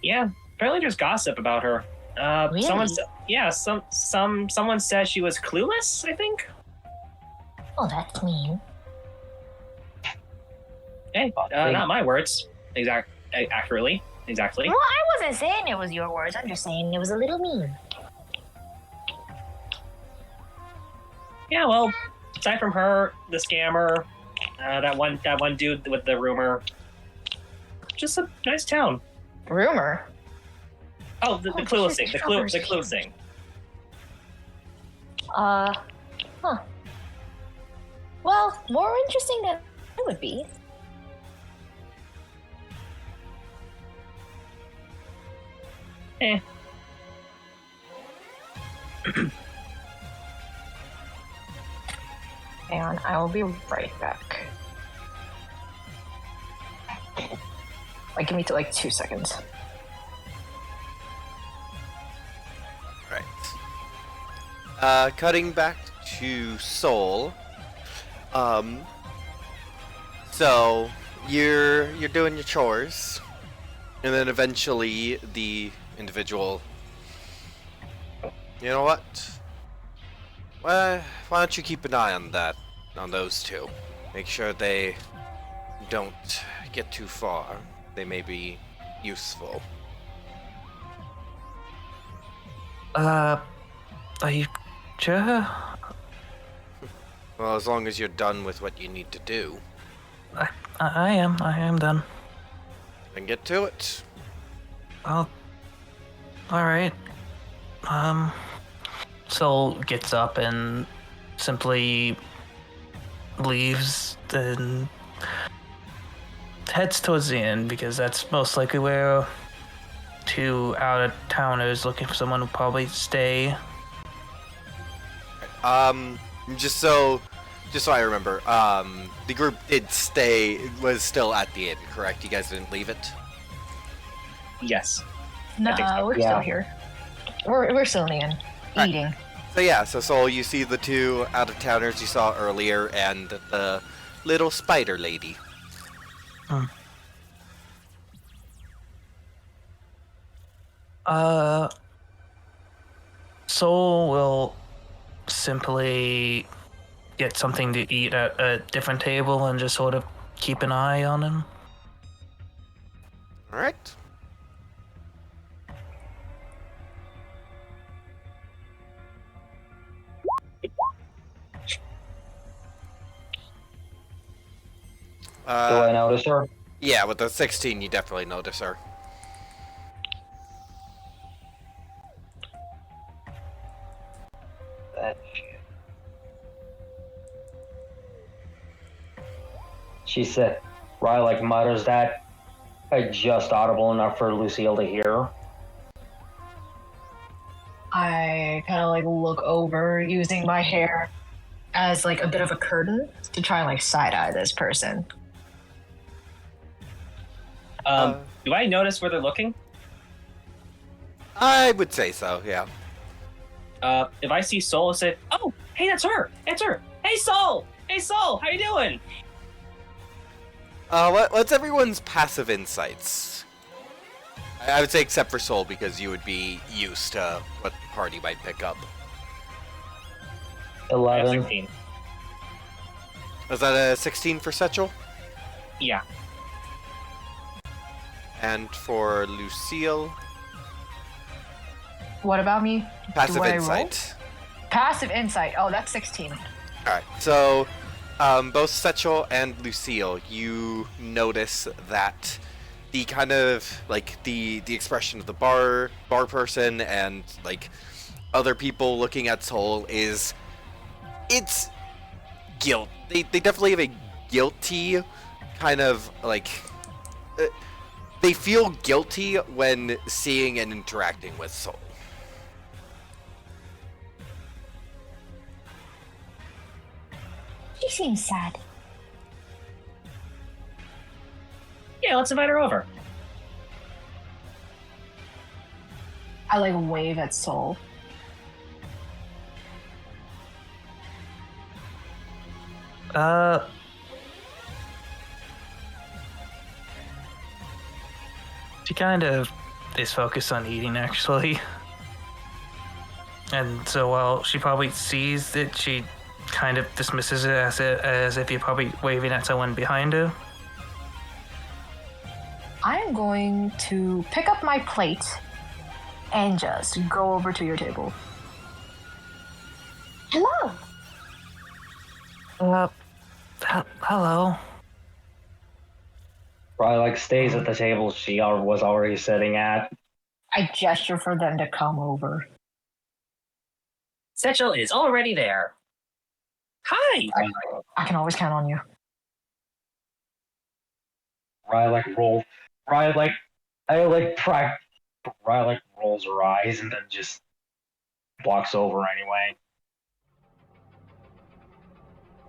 Yeah, apparently there's gossip about her. Really? Someone said she was clueless, I think. Oh, that's mean. Hey, not my words. Accurately. Exactly. Well, I wasn't saying it was your words. I'm just saying it was a little mean. Yeah, well, aside from her, the scammer, that one dude with the rumor, just a nice town. Rumor? Oh, the clueless thing. The clueless thing. Huh. Well, more interesting than it would be. Eh. Hang on, I will be right back. Like, give me 2 seconds. Right. Cutting back to Seoul. So you're doing your chores, and then eventually the individual. You know what? Why don't you keep an eye on those two? Make sure they don't get too far. They may be useful. Are you sure? Well, as long as you're done with what you need to do, I am done. then get to it. Well, alright. Soul gets up and simply leaves and heads towards the inn because that's most likely where 2 out-of-towners looking for someone will probably stay. Just so I remember, the group was still at the inn, correct? You guys didn't leave it? Yes. No, think so. we're Yeah. still here. We're still in the inn, Right. eating. So Soul, you see the 2 out-of-towners you saw earlier and the little spider lady. Soul will simply get something to eat at a different table and just sort of keep an eye on him. All right. Do I notice her? Yeah, with the 16, you definitely notice her. That shit. She said, Rylik mutters that just audible enough for Lucille to hear. I kind of like look over using my hair as like a bit of a curtain to try and like side eye this person. Do I notice where they're looking? I would say so, yeah. If I see Soul, I say, "Oh, hey, that's her. It's her. Hey, Soul. Hey, Soul. How you doing?" What's everyone's passive insights? I would say except for Soul, because you would be used to what the party might pick up. I have 11. 16. Was that a 16 for Setchel? Yeah. And for Lucille, What about me? passive Do I roll? insight. Passive insight. Oh, that's 16. Alright, so both Setchel and Lucille, you notice that the kind of like the expression of the bar person and like other people looking at Soul it's guilt. They definitely have a guilty kind of like they feel guilty when seeing and interacting with Soul. She seems sad. Yeah, let's invite her over. I like wave at Soul. She kind of is focused on eating, actually. And so while she probably sees it, she kind of dismisses it as if you're probably waving at someone behind her. I am going to pick up my plate and just go over to your table. Hello. Hello. Rylik stays at the table she was already sitting at. I gesture for them to come over. Setchel is already there. Hi. I can always count on you. Rylik rolls her eyes and then just walks over anyway.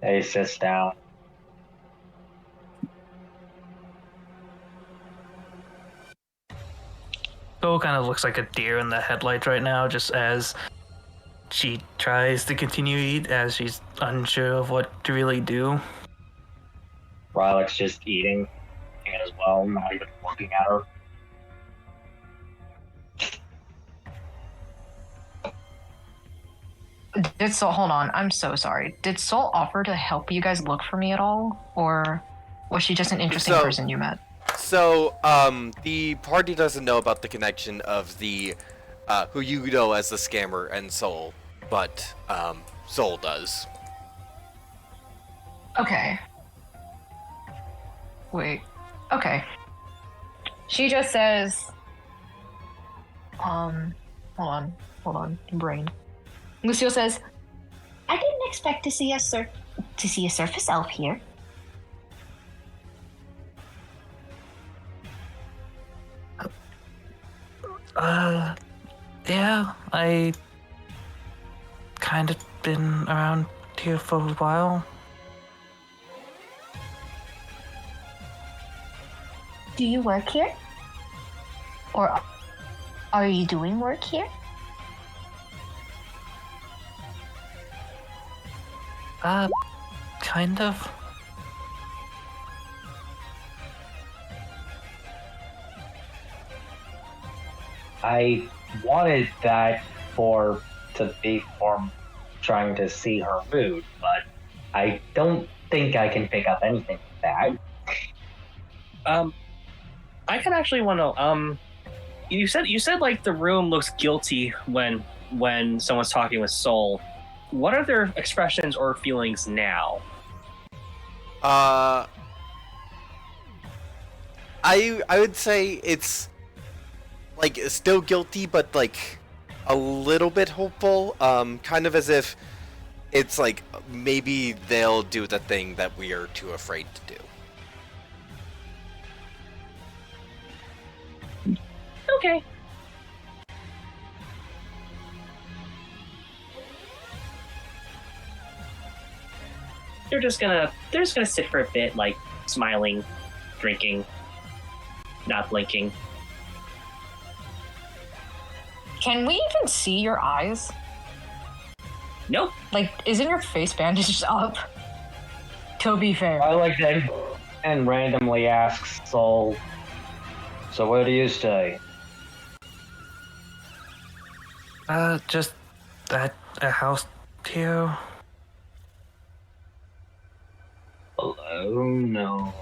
He sits down. Soul kind of looks like a deer in the headlights right now, just as she tries to continue to eat, as she's unsure of what to really do. Rylik's just eating as well, not even looking at her. Did Soul, hold on, I'm so sorry. Did Soul offer to help you guys look for me at all? Or was she just an interesting person you met? So, the party doesn't know about the connection of the, who you know as the scammer and Soul, but, Soul does. Okay. Wait. Okay. She just says, hold on, brain. Lucille says, I didn't expect to see a surface elf here. Yeah, I kind of been around here for a while. Do you work here? Or are you doing work here? Kind of. I wanted that to be for trying to see her mood, but I don't think I can pick up anything like that. I can actually want to. You said like the room looks guilty when someone's talking with Soul. What are their expressions or feelings now? I would say it's like still guilty, but like a little bit hopeful. Kind of as if it's like maybe they'll do the thing that we are too afraid to do. Okay. They're just gonna sit for a bit, like smiling, drinking, not blinking. Can we even see your eyes? Nope. Like, isn't your face bandaged up? To be fair. I like that and randomly asks Soul, so where do you stay? Just at a house here. Hello? No.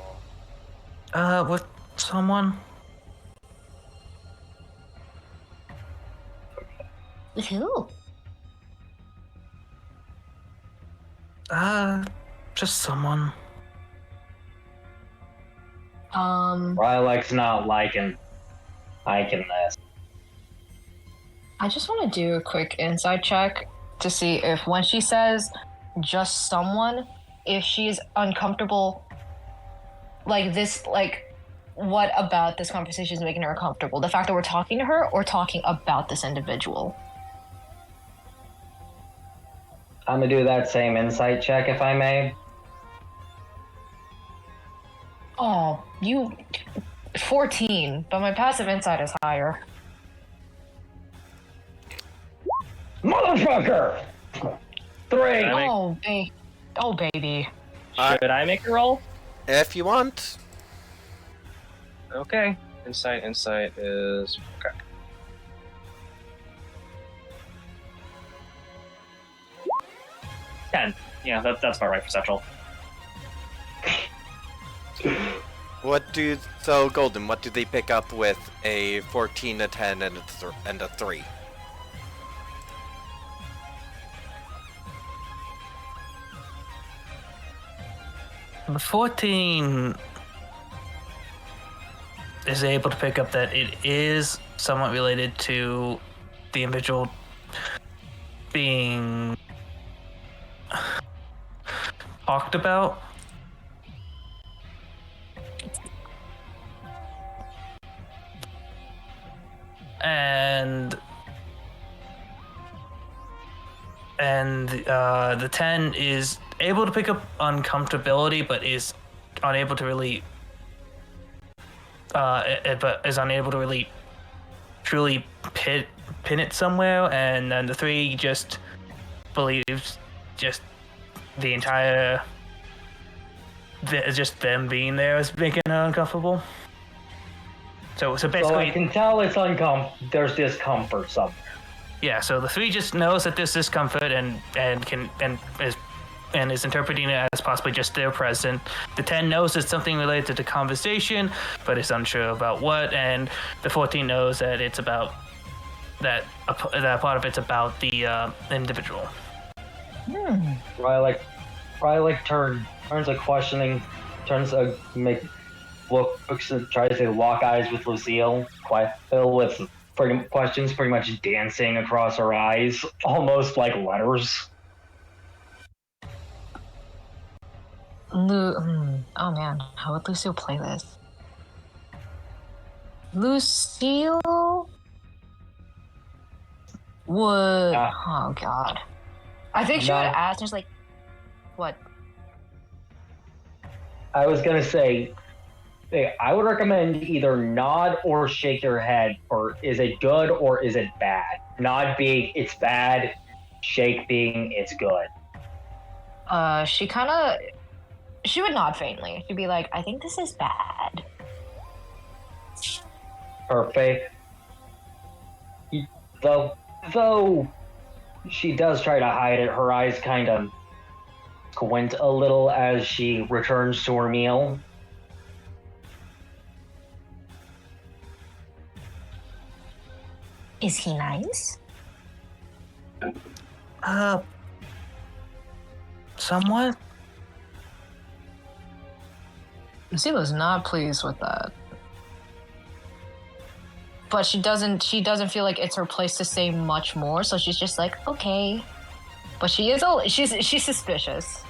With someone. Who? Just someone. Rylek's not liking this. I just want to do a quick inside check to see if when she says just someone, if she's uncomfortable, like this, like what about this conversation is making her uncomfortable? The fact that we're talking to her or talking about this individual? I'm gonna do that same insight check if I may. Oh, you 14, but my passive insight is higher. Motherfucker! 3! Oh, baby. Should I make a roll? If you want. Okay. Insight is okay. 10. Yeah, that's about right for Satchel. So Golden, what do they pick up with a 14, a 10, and a 3? The 14 is able to pick up that it is somewhat related to the individual being talked about. And the 10 is able to pick up uncomfortability, but is unable to really but is unable to really truly pin it somewhere. And then the 3 just believes just the entire just them being there is making her uncomfortable. So basically, So I can tell it's there's discomfort somewhere. yeah. So the 3 just knows that there's discomfort and is interpreting it as possibly just their present. The 10 knows it's something related to the conversation, but is unsure about what. And the 14 knows that it's about that part of it's about the individual. Rylek turns a questioning, tries to lock eyes with Lucille, with questions pretty much dancing across her eyes, almost like letters. Oh man, how would Lucille play this? Lucille would. Oh god. I think she would ask, just like, what? I was gonna say, I would recommend either nod or shake your head for is it good or is it bad? Nod being it's bad, shake being it's good. She would nod faintly. She'd be like, I think this is bad. Perfect. Though She does try to hide it. Her eyes kind of squint a little as she returns to her meal. Is he nice? Somewhat. Lucila's not pleased with that. But she doesn't feel like it's her place to say much more, so she's just like, okay. But she's suspicious.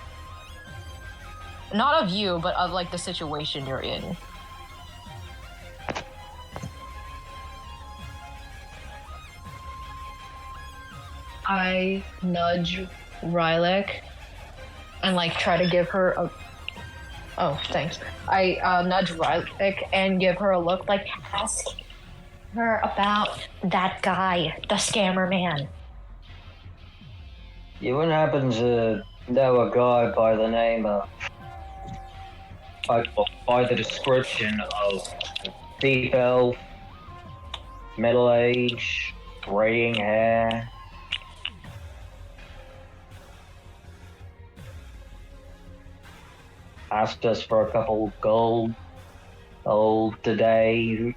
Not of you, but of like the situation you're in. I nudge Rylek and like try to give her a. Oh, thanks. I nudge Rylek and give her a look like, ask her about that guy, the scammer man. You wouldn't happen to know a guy by the name of. By the description of deep elf, middle age, graying hair. Asked us for a couple gold today.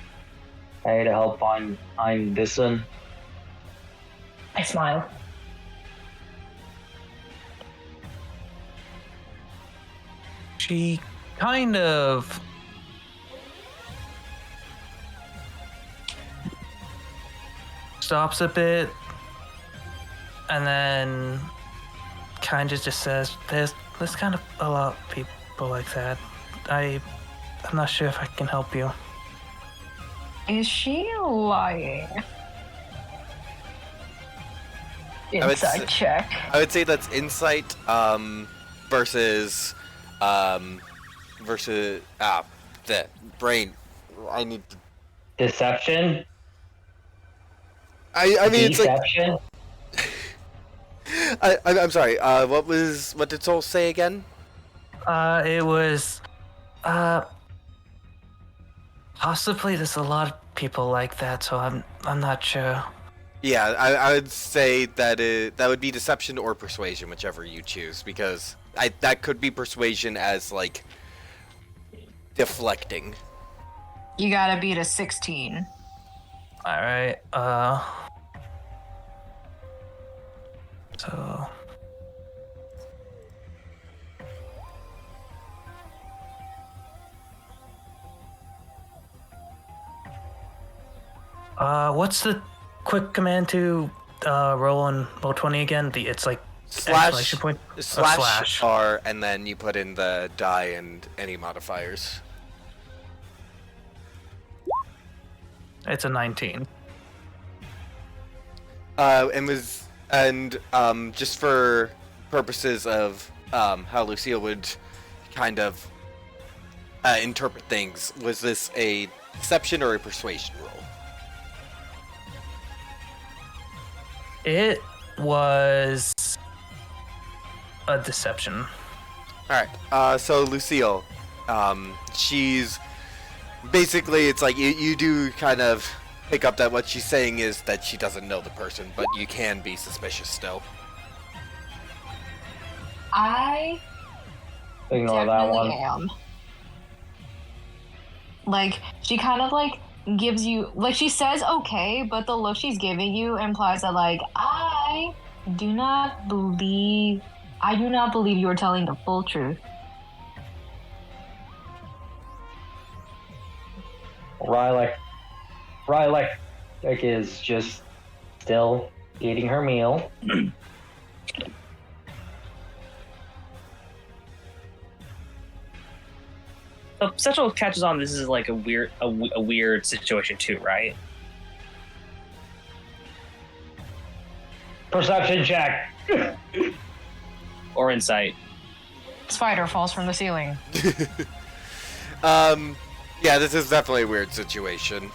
Hey, to help find this one. I smile. She kind of stops a bit and then kind of just says, there's kind of a lot of people like that. I'm not sure if I can help you. Is she lying? I would Inside check. I would say that's insight versus the brain. I need to... Deception? I mean it's like Deception? I'm sorry. What did Soul say again? It was possibly there's a lot of people like that, so I'm not sure. Yeah, I would say that that would be deception or persuasion, whichever you choose, because that could be persuasion as like deflecting. You gotta beat a 16. All right. So. What's the quick command to roll on Roll20 again? It's like Slash point. slash R, and then you put in the die and any modifiers. It's a 19. And just for purposes of how Lucille would kind of interpret things, was this a deception or a persuasion roll? It was a deception. Alright, so Lucille, she's basically, it's like you do kind of pick up that what she's saying is that she doesn't know the person, but you can be suspicious still. I Ignore that one. am. Like, she kind of like gives you, like, she says okay, but the look she's giving you implies that, like, I do not believe you are telling the full truth. Rylek is just still eating her meal. So Central catches on. This is like a weird situation too, right? Perception check. Or insight. Spider falls from the ceiling. Yeah, this is definitely a weird situation.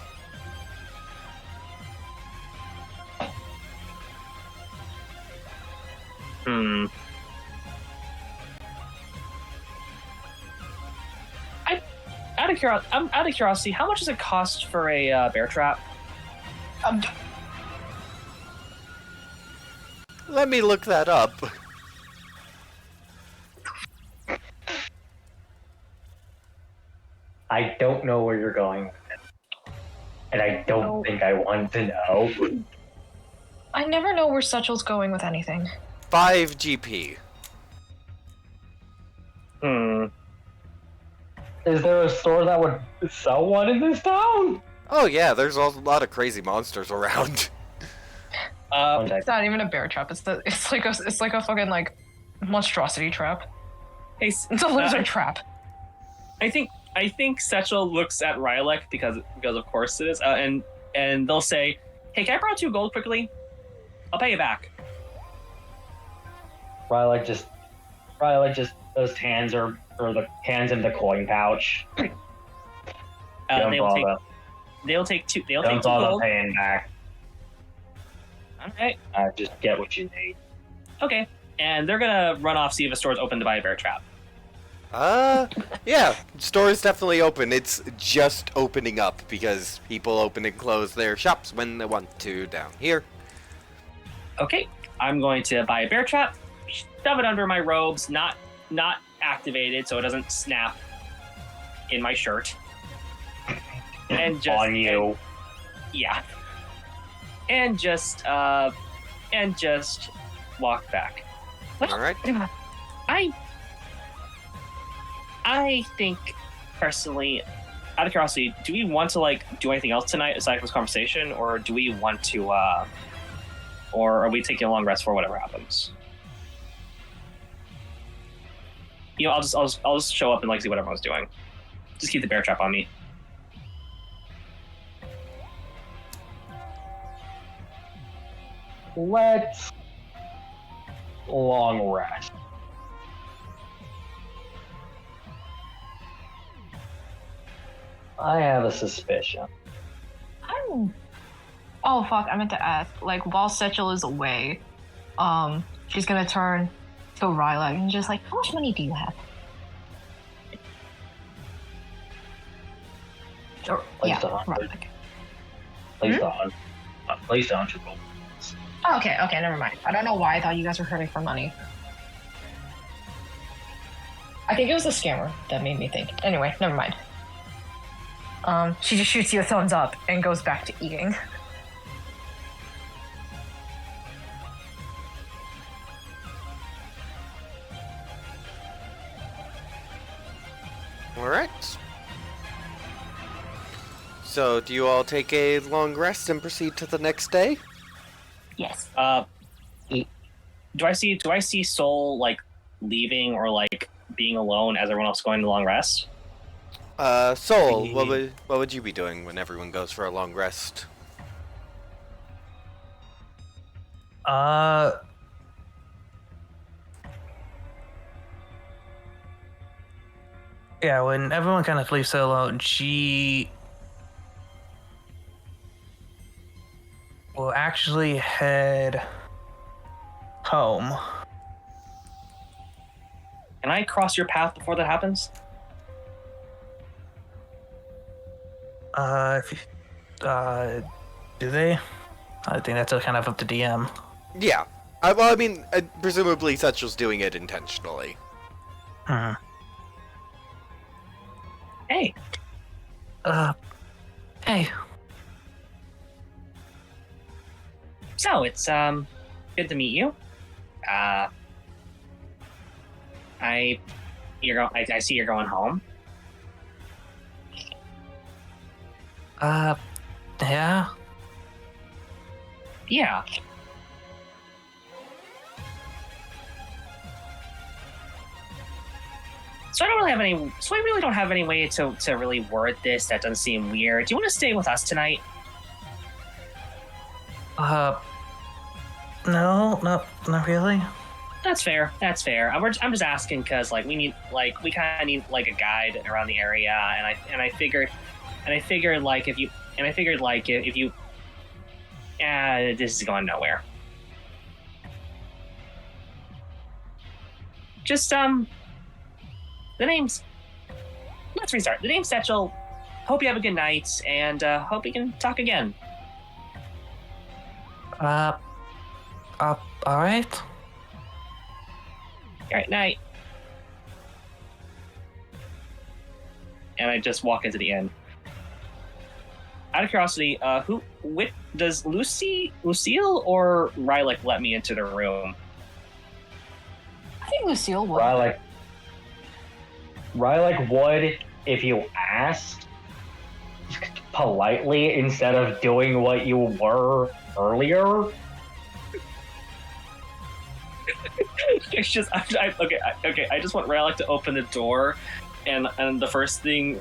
I'm out of curiosity. How much does it cost for a bear trap? Let me look that up. I don't know where you're going with it. And I don't think I want to know. I never know where Satchel's going with anything. 5 GP. Is there a store that would sell one in this town? Oh yeah, there's a lot of crazy monsters around. One It's not even a bear trap. It's like a fucking like monstrosity trap. Hey, It's a lizard trap. I think Setchel looks at Rylek because of course it is, and they'll say, "Hey, can I borrow 2 gold quickly? I'll pay you back." Rylek just those hands or the hands in the coin pouch. They'll take 2 Don't bother gold. paying back. Alright. Just get what you need. Okay. And they're gonna run off, see if a store's open to buy a bear trap. Yeah, store is definitely open. It's just opening up because people open and close their shops when they want to down here. Okay. I'm going to buy a bear trap, shove it under my robes, not activated so it doesn't snap in my shirt. And just On you. Yeah. And just walk back. Well, Alright. I think personally, out of curiosity, do we want to like do anything else tonight aside from this conversation, or do we want to or are we taking a long rest for whatever happens? You know, I'll just show up and like see what everyone's doing. Just keep the bear trap on me. Let's long rest. I have a suspicion. Oh fuck! I meant to ask. Like while Setchel is away, she's gonna turn to Rylek and just like, how much money do you have? Or, Place yeah, the 100. Rylek. Place the 100 gold. Oh, okay, never mind. I don't know why I thought you guys were hurting for money. I think it was the scammer that made me think. Anyway, never mind. She just shoots you a thumbs up and goes back to eating. Alright. So, do you all take a long rest and proceed to the next day? Yes. Do I see Soul like leaving or like being alone as everyone else going to long rest? Soul, what would you be doing when everyone goes for a long rest? Yeah, when everyone kind of leaves her alone, she will actually head home. Can I cross your path before that happens? Do they? I think that's kind of up to DM. Yeah. Presumably Satchel's doing it intentionally. Hmm. Hey, Hey. so it's good to meet you. I see you're going home. Yeah. Yeah. So I really don't have any way to really word this that doesn't seem weird. Do you want to stay with us tonight? No, not really. That's fair. I'm just asking because like we kind of need like a guide around the area, and I figured like if you this is going nowhere. Just let's restart. The name's Setchel. Hope you have a good night, and hope we can talk again. All Alright. All right, night. And I just walk into the inn. Out of curiosity, does Lucille or Rylek let me into the room? I think Lucille would. Rylek would if you asked politely instead of doing what you were earlier. It's just okay. I just want Rylek to open the door, and the first thing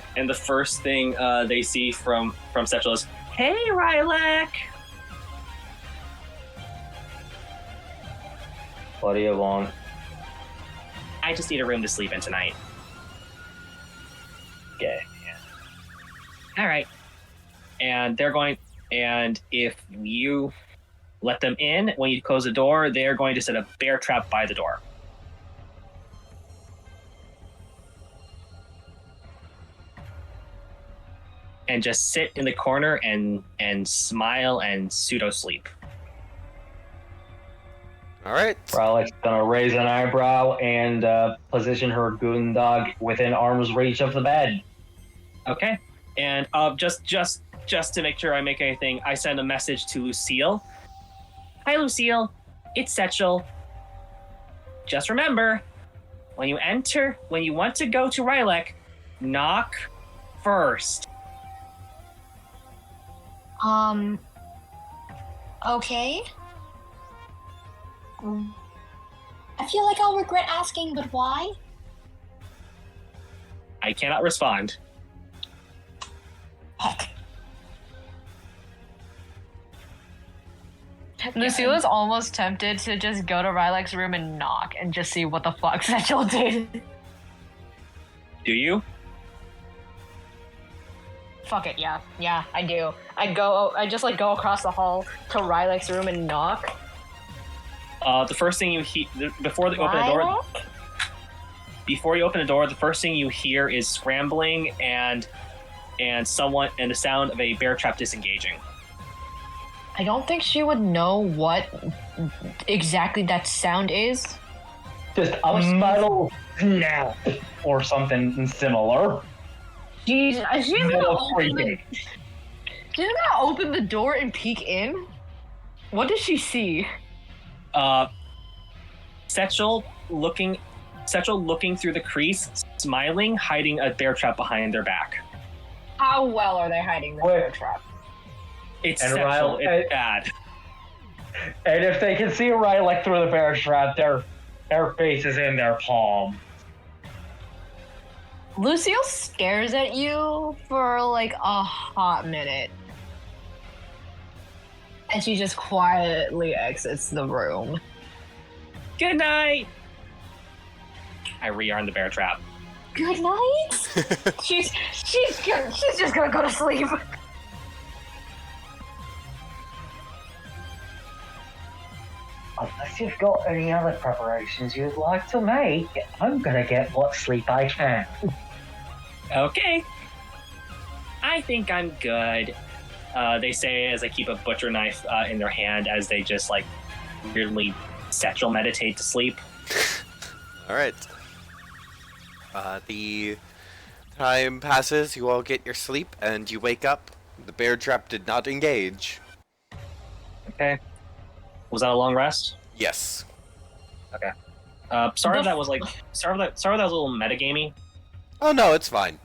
they see from Satchel is, "Hey, Rylek." What do you want? I just need a room to sleep in tonight. Okay. All right. And they're going, and if you let them in, when you close the door, they're going to set a bear trap by the door. And just sit in the corner and smile and pseudo sleep. All right. Rylek's gonna raise an eyebrow and position her goon dog within arm's reach of the bed. Okay. And just to make sure I make anything, I send a message to Lucille. Hi, Lucille. It's Setchel. Just remember, when you want to go to Rylek, knock first. Okay. I feel like I'll regret asking, but why? I cannot respond. Heck. Lucille is almost tempted to just go to Rylek's room and knock and just see what the fuck Satchel did. Do you? Fuck it, yeah. Yeah, I do. I just like go across the hall to Rylek's room and knock. The first thing you hear before you open the door. Before you open the door, the first thing you hear is scrambling and the sound of a bear trap disengaging. I don't think she would know what exactly that sound is. Just a metal snap or something similar. She's Metal freaking. gonna open the door and peek in. What does she see? Setchel looking through the crease, smiling, hiding a bear trap behind their back. How well are they hiding the bear trap? It's And Setchel. It's bad. And if they can see Rylek through the bear trap, their face is in their palm. Lucille stares at you for like a hot minute. And she just quietly exits the room. Good night. I rearm the bear trap. Good night? she's just gonna go to sleep. Unless you've got any other preparations you'd like to make, I'm gonna get what sleep I can. Okay. I think I'm good. They say as they keep a butcher knife in their hand as they just like weirdly Setchel meditate to sleep. All right. The time passes. You all get your sleep, and you wake up. The bear trap did not engage. Okay. Was that a long rest? Yes. Okay. Sorry if that was a little metagamey. Oh no, it's fine.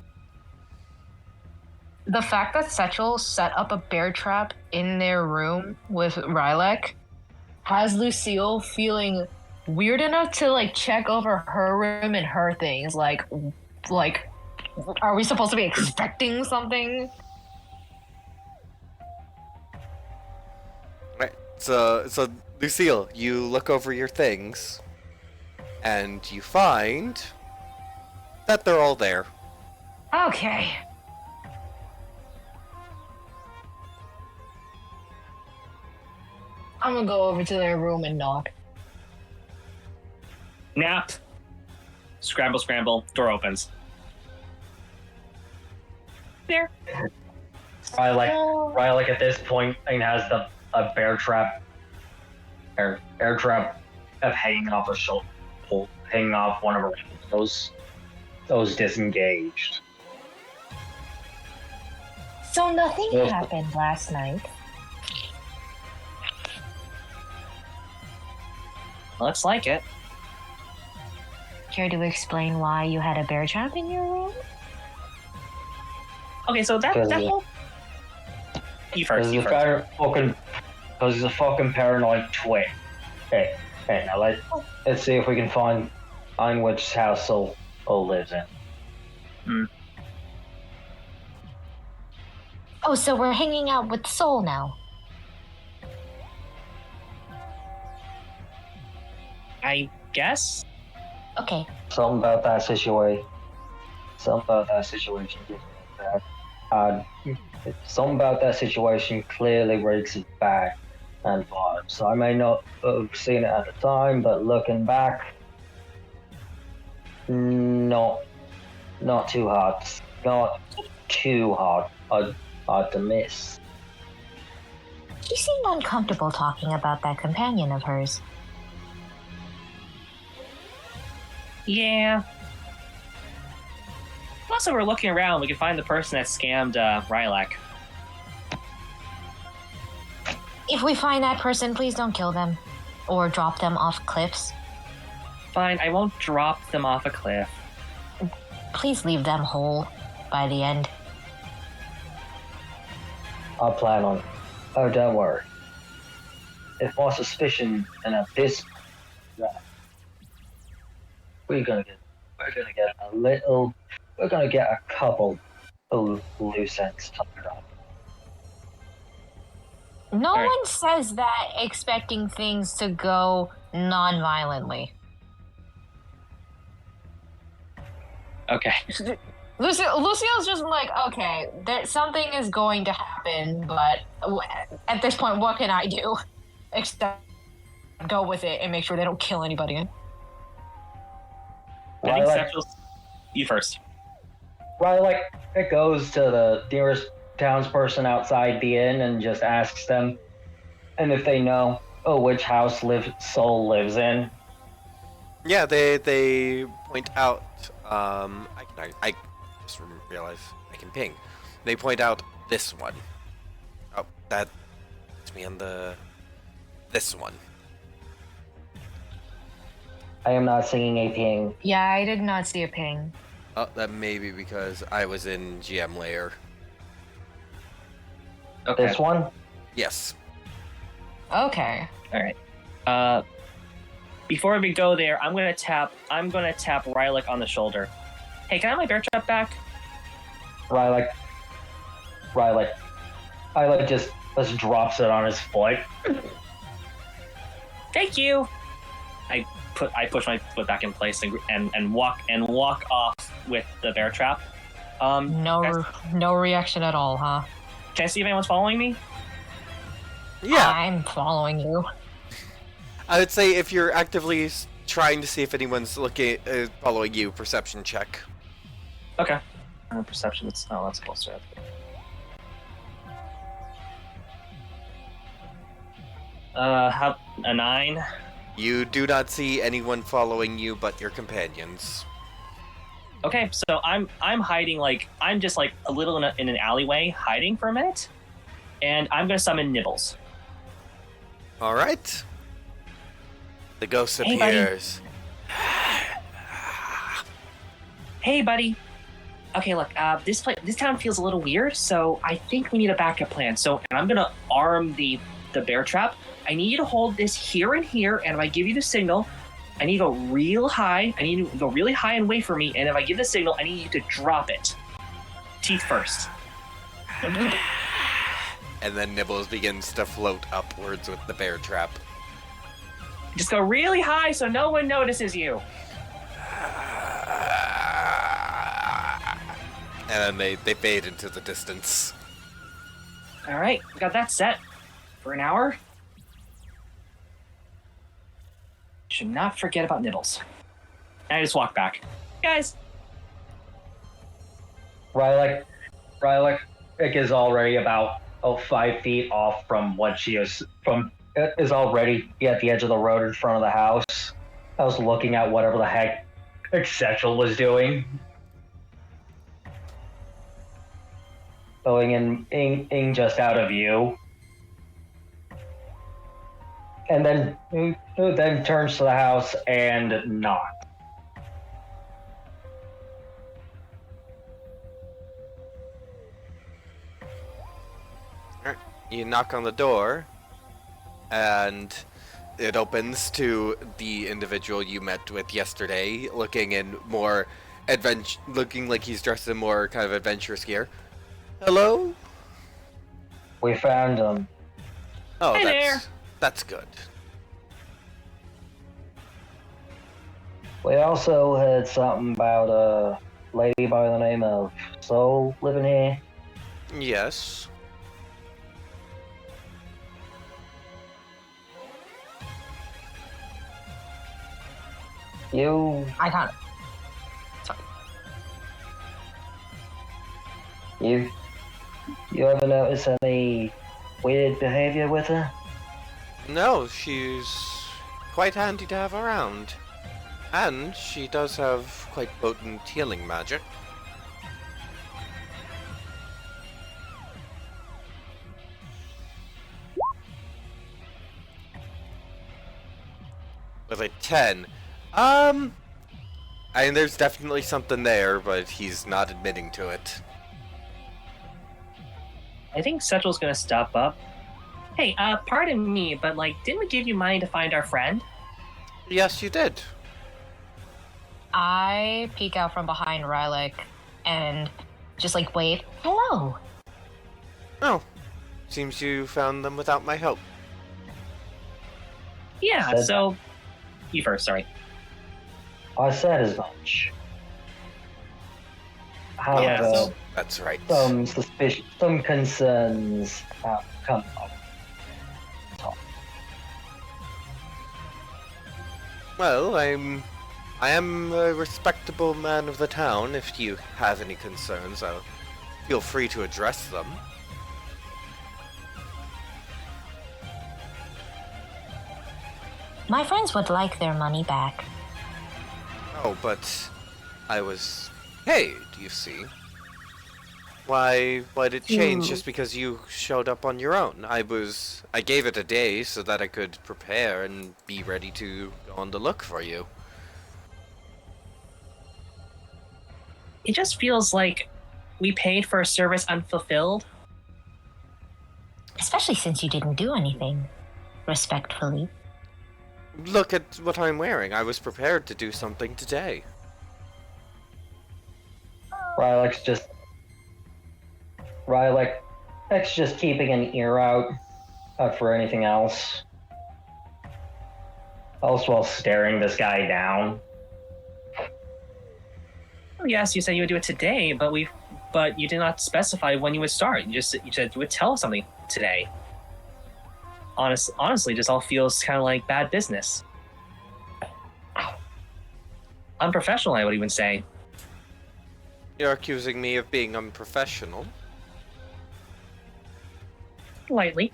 The fact that Setchel set up a bear trap in their room with Rylek has Lucille feeling weird enough to like check over her room and her things. Like, are we supposed to be expecting something? Right. So Lucille, you look over your things, and you find that they're all there. Okay. I'm gonna go over to their room and knock. Nap. Scramble, scramble. Door opens. There. Rylek at this point has a bear trap airdrop of hanging off a shoulder, hanging off one of her those disengaged. So nothing Well- happened last night. Looks like it. Care to explain why you had a bear trap in your room? Okay, so that Because whole. You first. You first. Because he's a fucking paranoid twit. Hey, now let's see if we can find which house Soul lives in. Oh, so we're hanging out with Soul now. I guess. Okay. Something about that situation. Something about that situation clearly reeks of bad and vibes. I may not have seen it at the time, but looking back, not too hard. Not too hard to miss. She seemed uncomfortable talking about that companion of hers. Yeah. Also, we're looking around. We can find the person that scammed Rylak. If we find that person, please don't kill them. Or drop them off cliffs. Fine, I won't drop them off a cliff. Please leave them whole by the end. I plan on. Oh, don't worry. If my suspicion and at this, we're gonna get a couple of loose ends tied up. No Alright. one says that expecting things to go non-violently. Okay. Lucille's just like, okay, something is going to happen, but at this point, what can I do? Except go with it and make sure they don't kill anybody. I think Rylak, Satchel's. You first. Rylak, it goes to the nearest townsperson outside the inn and just asks them, and if they know, which house Soul lives in. Yeah, they point out. I just realized I can ping. They point out this one. Oh, that's me on this one. I am not singing a ping. Yeah, I did not see a ping. Oh, that may be because I was in GM layer. Okay. This one? Yes. Okay. All right. Before we go there, I'm gonna tap Rylak on the shoulder. Hey, can I have my bear trap back? Rylak just drops it on his foot. Thank you. I push my foot back in place and walk off with the bear trap. No reaction at all, huh? Can I see if anyone's following me? Yeah. I'm following you. I would say if you're actively trying to see if anyone's following you, perception check. Okay. Perception. That's close to it. How a 9? You do not see anyone following you but your companions. Okay, so I'm hiding I'm just a little in an alleyway hiding for a minute, and I'm gonna summon Nibbles. All right. The ghost Hey, buddy. appears. Hey, buddy. Okay, look, this town feels a little weird, so I think we need a backup plan. So, and I'm gonna arm the bear trap. I need you to hold this here and here, and if I give you the signal, I need to go real high. I need you to go really high and wait for me, and if I give the signal, I need you to drop it. Teeth first. And then Nibbles begins to float upwards with the bear trap. Just go really high so no one notices you. And then they fade into the distance. All right, we got that set for an hour. Should not forget about Nibbles. And I just walk back. Guys, Rylak is already about 5 feet off from what she is from is already at the edge of the road in front of the house. I was looking at whatever the heck Satchel was doing. Going in just out of view. And then turns to the house and knocks. You knock on the door, and it opens to the individual you met with yesterday, looking like he's dressed in more kind of adventurous gear. Hello? We found him. Oh, Hey there. that's good. We also heard something about a lady by the name of Soul living here. Yes. I can't. You ever notice any weird behavior with her? No, she's quite handy to have around. And she does have quite potent healing magic. With a 10. I mean, there's definitely something there, but he's not admitting to it. I think Setchel's gonna step up. Hey, pardon me, but like, didn't we give you money to find our friend? Yes, you did. I peek out from behind Rylak and just like wave, hello. Oh, seems you found them without my help. Yeah, Said- so you first, sorry. I said as much. However, so- That's right. some concerns have come up. Well, I am a respectable man of the town. If you have any concerns, feel free to address them. My friends would like their money back. Oh, but I was paid, you see. Why did it change just because you showed up on your own? I gave it a day so that I could prepare and be ready to go on the look for you. It just feels like we paid for a service unfulfilled. Especially since you didn't do anything. Respectfully. Look at what I'm wearing. I was prepared to do something today. Rylak's just keeping an ear out for anything else. Also while staring this guy down. Oh, yes, you said you would do it today, but you did not specify when you would start. You said you would tell us something today. Honestly, just all feels kind of like bad business. Unprofessional, I would even say. You're accusing me of being unprofessional. Lightly.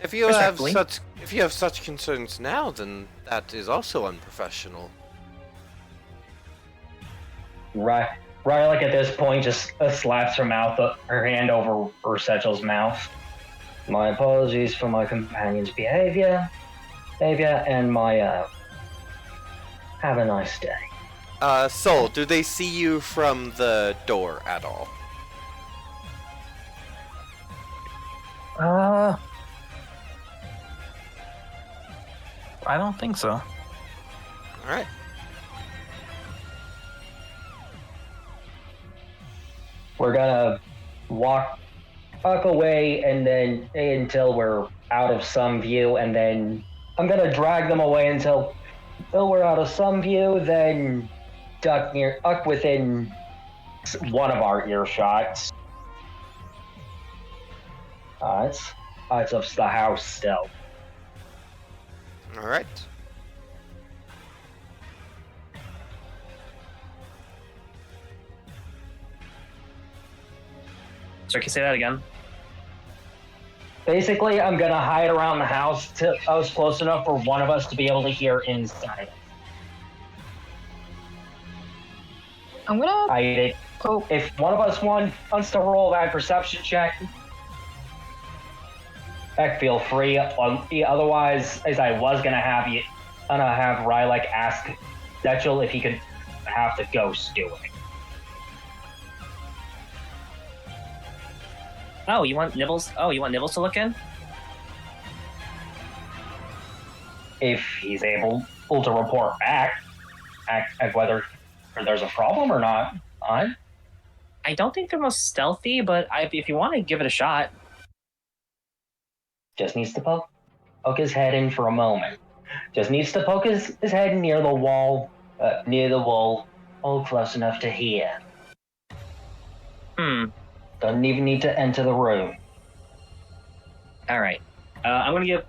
If you have Respectfully. such concerns now, then that is also unprofessional. Rylak at this point just slaps her hand over Satchel's mouth. My apologies for my companion's behavior, and my have a nice day. Soul, do they see you from the door at all? I don't think so. Alright. We're gonna walk away and then until we're out of some view, and then I'm gonna drag them away until we're out of some view, then duck within one of our earshots. It's of the house still. Alright. Sorry, can you say that again? Basically, I'm gonna hide around the house till I was close enough for one of us to be able to hear inside. I'm gonna Hide it. poke. If one of us wants to roll that perception check, heck, feel free. Otherwise, as I was gonna have Rylek ask Setchel if he could have the ghost do it. Oh, you want Nibbles? Oh, you want Nibbles to look in? If he's able to report back, whether there's a problem or not. I don't think they're most stealthy, but if you want to give it a shot. Just needs to poke his head in for a moment. Just needs to poke his head near the wall, all close enough to hear. Doesn't even need to enter the room. All right. I'm gonna give.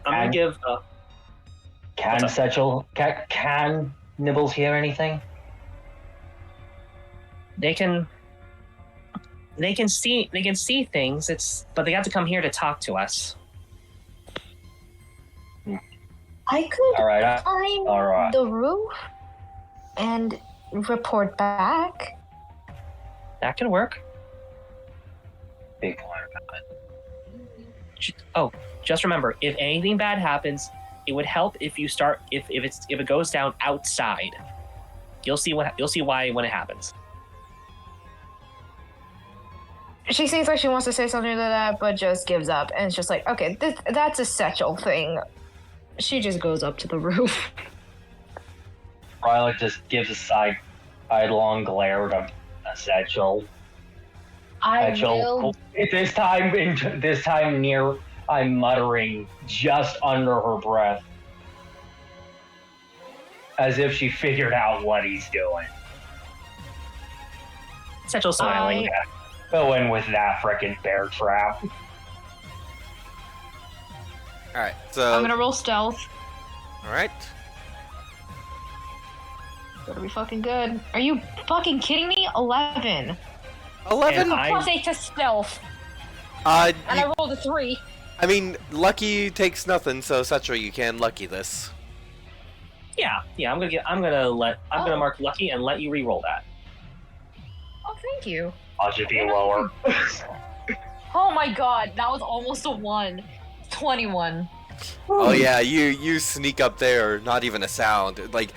Can What's up? Setchel? Can Nibbles hear anything? They can see things. But they have to come here to talk to us. I could All right. climb all right. the roof and report back. That can work. Big one about it. Oh, just remember, if anything bad happens, it would help if you start if it goes down outside. You'll see why when it happens. She seems like she wants to say something to that, but just gives up, and it's just like, okay, that's a Setchel thing. She just goes up to the roof. Rylek just gives a sidelong glare to Setchel. will. This time near, I'm muttering just under her breath, as if she figured out what he's doing. Satchel smiling. Go in with that frickin' bear trap. Alright, so. I'm gonna roll stealth. Alright. Better be fucking good. Are you fucking kidding me? 11. 11? And Plus 8 to stealth. You- And I rolled a 3. I mean, lucky takes nothing, so Setchel, you can lucky this. Yeah. I'm gonna mark lucky and let you re-roll that. Oh, thank you. I'll just be lower. Oh my god, that was almost a 1. 21. Oh yeah, you sneak up there, not even a sound. Like,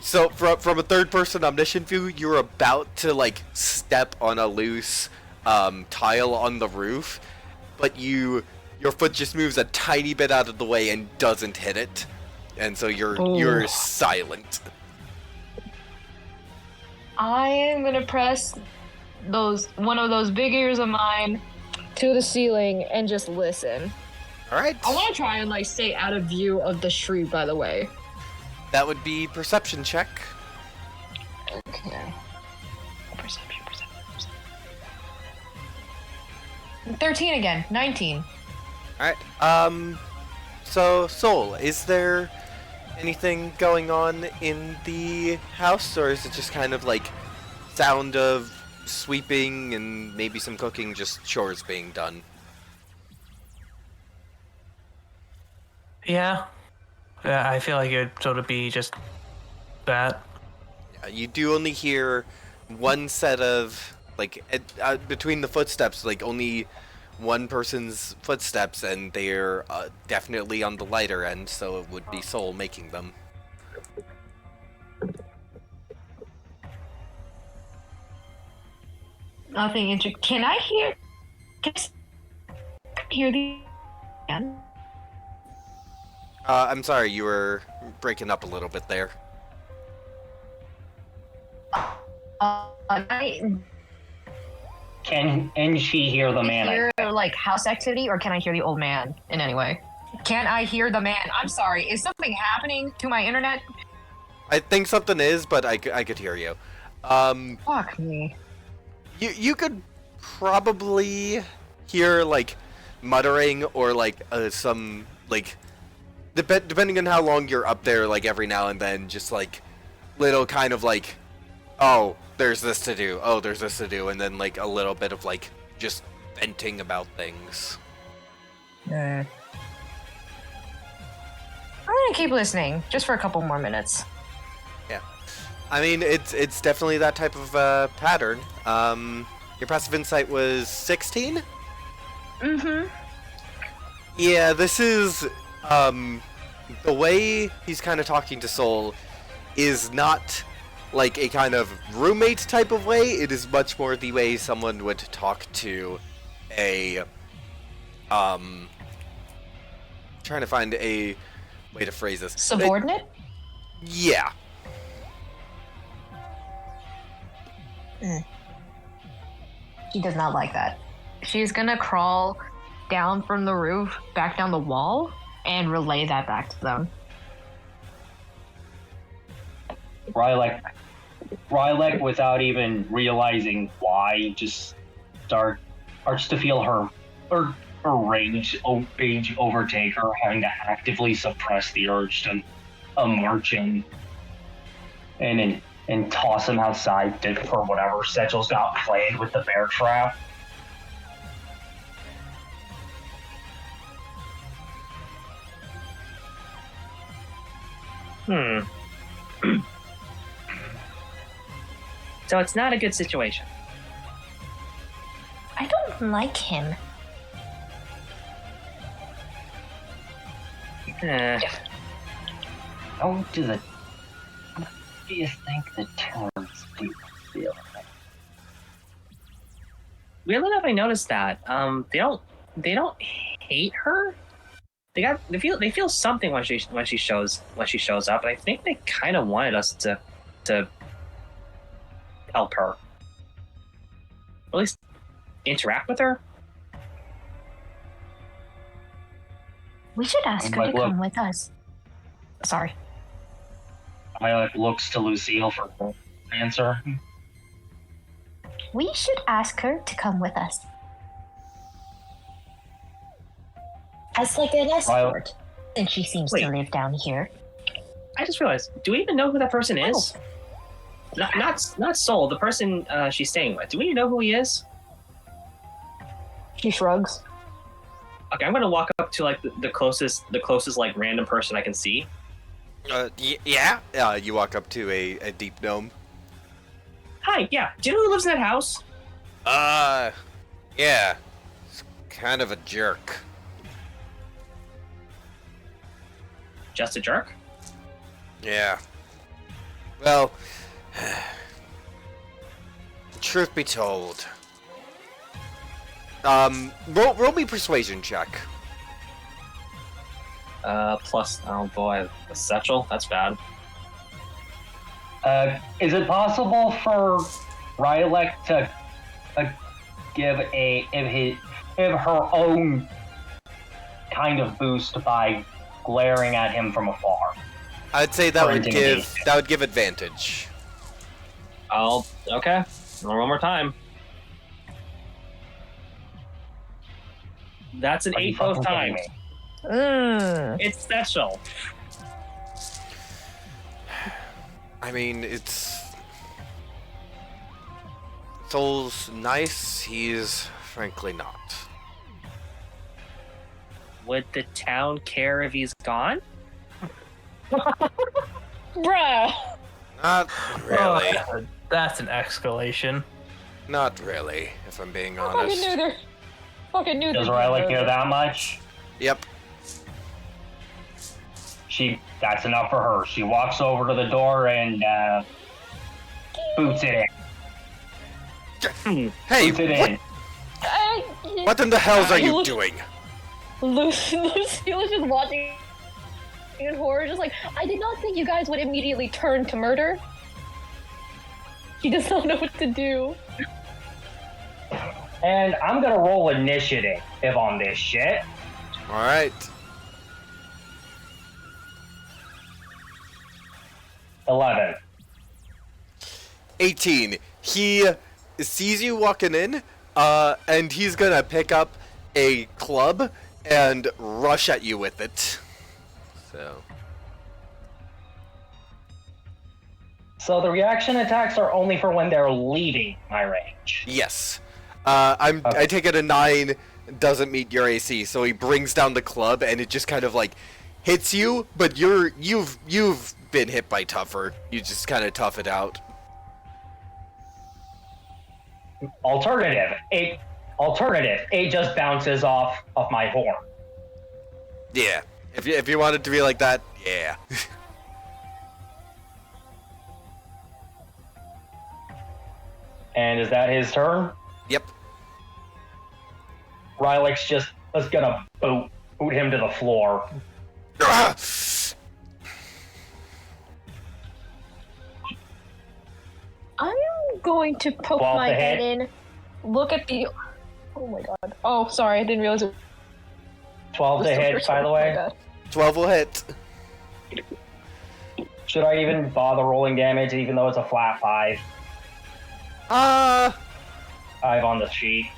so from a third-person omniscient view, you're about to like step on a loose tile on the roof, but your foot just moves a tiny bit out of the way and doesn't hit it, and so you're silent. I am gonna press one of those big ears of mine to the ceiling and just listen. All right, I want to try and like stay out of view of the shriek, by the way. that would be perception check. Okay. Perception. 13 again. 19. All right. So Soul, is there anything going on in the house, or is it just kind of like sound of sweeping and maybe some cooking, just chores being done? Yeah. Yeah, I feel like it'd sort of be just that. You do only hear one set of, like, between the footsteps, like, only one person's footsteps, and they're definitely on the lighter end, so it would be Soul making them. Nothing interesting. Can I hear the again? I'm sorry, you were breaking up a little bit there. Can she hear the man? Hear like house activity, or can I hear the old man in any way? Can I hear the man? I'm sorry. Is something happening to my internet? I think something is, but I could hear you. Fuck me. You could probably hear, like, muttering or, like, some, like, depending on how long you're up there, like, every now and then, just, like, little kind of, like, oh, there's this to do, oh, there's this to do, and then, like, a little bit of, like, just venting about things. I'm gonna keep listening, just for a couple more minutes. I mean, it's definitely that type of pattern. Your passive insight was 16? Mm-hmm. Yeah, this is the way he's kind of talking to Soul is not like a kind of roommate type of way. It is much more the way someone would talk to a trying to find a way to phrase this. Subordinate? Yeah. She does not like that. She's gonna crawl down from the roof, back down the wall, and relay that back to them. Rylek, without even realizing why, just starts to feel her rage overtake her, having to actively suppress the urge to march in and toss him outside for whatever Setchel's got played with the bear trap. So it's not a good situation. I don't like him. How do you think the turns feel? Weirdly enough, I noticed that. They don't hate her. They feel something when she shows up, and I think they kind of wanted us to help her, or at least interact with her. We should ask her to come with us. Sorry. I looks to Lucille for the answer. We should ask her to come with us. As like an escort, since she seems to live down here. I just realized. Do we even know who that person is? Not Soul. The person she's staying with. Do we know who he is? She shrugs. Okay, I'm gonna walk up to like the closest like random person I can see. Yeah. You walk up to a deep gnome. Hi, yeah. Do you know who lives in that house? Yeah. It's kind of a jerk. Just a jerk? Yeah. Well, truth be told, roll me persuasion check. Plus, oh boy, a satchel? That's bad. Is it possible for Rylek to give her own kind of boost by glaring at him from afar? I'd say that would give advantage. Okay. One more time. That's an 8 both times. It's special. I mean, Soul's nice, he's frankly not. Would the town care if he's gone? Bruh! Not really. Oh, that's an escalation. Not really, if I'm being Fucking honest. knew there. Fucking knew Does there. Rylek care that much? Yep. That's enough for her. She walks over to the door and boots it in. Hey, Boots it in. what in the hells are you doing? Lucille is just watching in horror, just like, I did not think you guys would immediately turn to murder. She does not know what to do. And I'm gonna roll initiative on this shit. Alright. 11. 18. He sees you walking in, and he's gonna pick up a club and rush at you with it. So the reaction attacks are only for when they're leaving my range. Yes. I take it a 9 doesn't meet your AC, so he brings down the club and it just kind of like hits you, but you've been hit by tougher. You just kind of tough it out. Alternative. It just bounces off of my horn. Yeah. If you want it to be like that, yeah. And is that his turn? Yep. Rylix just is gonna boot him to the floor. Ah! I'm going to poke 12 my to head hit. in, look at the. Oh my god. Oh, sorry, I didn't realize it 12 was to the hit, first by one. the Oh my way. god. 12 will hit. Should I even bother rolling damage, even though it's a flat 5? 5 on the sheet.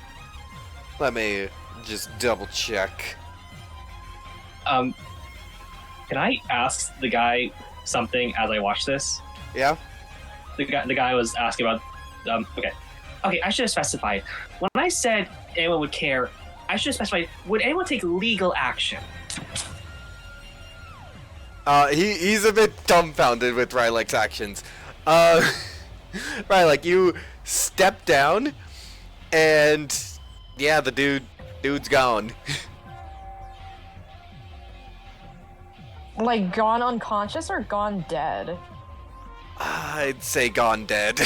Let me just double check. Can I ask the guy something as I watch this? Yeah? The guy was asking about. Okay, I should have specified. When I said anyone would care, I should have specified. Would anyone take legal action? He's a bit dumbfounded with Rylek's actions. Rylek, you step down, and yeah, the dude's gone. Like, gone unconscious or gone dead? I'd say gone dead.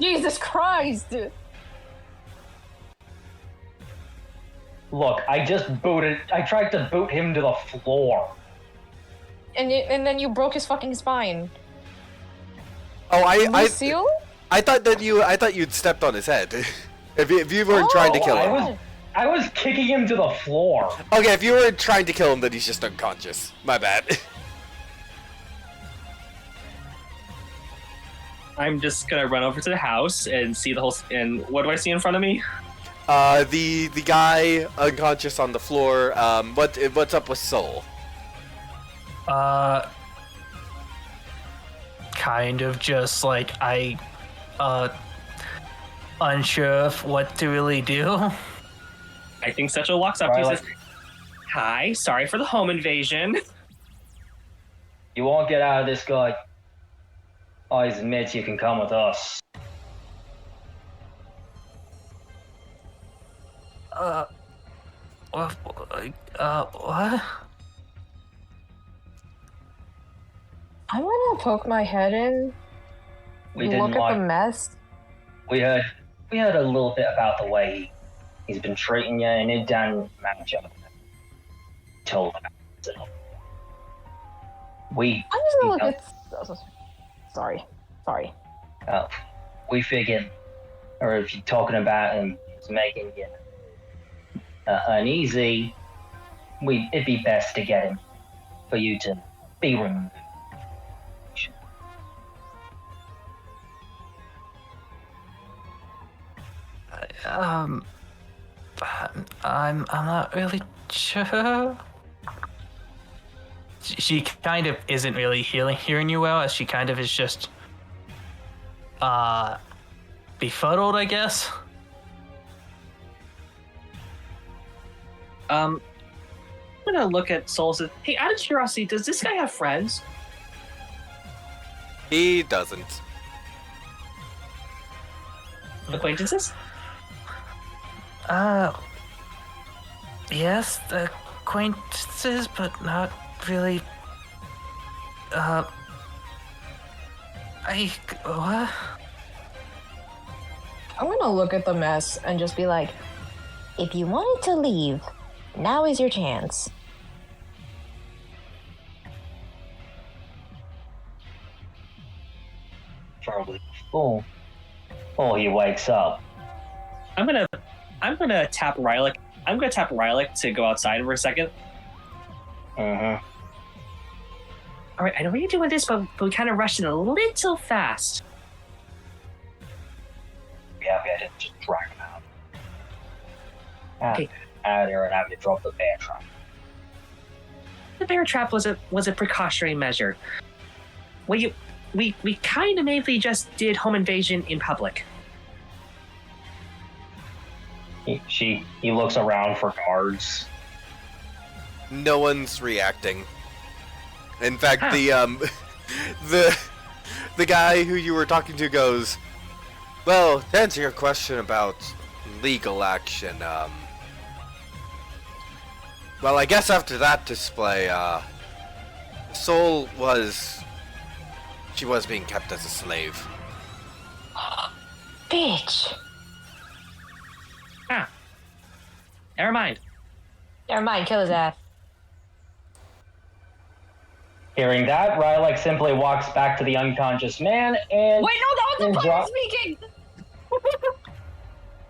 Jesus Christ! Look, I tried to boot him to the floor. And then you broke his fucking spine. Oh, Lucille? I thought you'd stepped on his head. if you weren't trying to kill him. I was kicking him to the floor. Okay, if you were trying to kill him, then he's just unconscious. My bad. I'm just gonna run over to the house and see the whole. And what do I see in front of me? The guy unconscious on the floor. What's up with Soul? Kind of just like unsure of what to really do. I think Setchel walks up to you and Right, says, "Hi, sorry for the home invasion." You won't get out of this, guy. Always admits you can come with us. What? I'm gonna poke my head in, We didn't look at like. the mess. We heard a little bit about the way he's been treating you, and it done match up. Told about it. We I'm just gonna look at. Sorry. we figured, or if you're talking about him making you uneasy, it'd be best to get him for you to be removed. I'm not really sure. She kind of isn't really hearing you well, as she kind of is just befuddled, I guess. I'm gonna look at Soul and say, "Hey, out of curiosity, does this guy have friends?" He doesn't. Acquaintances? Yes, acquaintances, but not really. What? I'm gonna look at the mess and just be like, if you wanted to leave, now is your chance. Probably full. Oh, he wakes up. I'm gonna tap Rylek. I'm gonna tap Rylek to go outside for a second. Mm-hmm. All right, I know you're doing this, but we kind of rushed it a little fast. Yeah, I didn't just drag him out. Okay. Out of there and have you drop the bear trap. The bear trap was a precautionary measure. We kind of mainly just did home invasion in public. He looks around for guards. No one's reacting. In fact, the guy who you were talking to goes, well, to answer your question about legal action, well, I guess after that display, Soul she was being kept as a slave. Bitch. Ah. Never mind. Never mind, kill his ass. Hearing that, Rylek simply walks back to the unconscious man and... Wait, no, that was and the player speaking!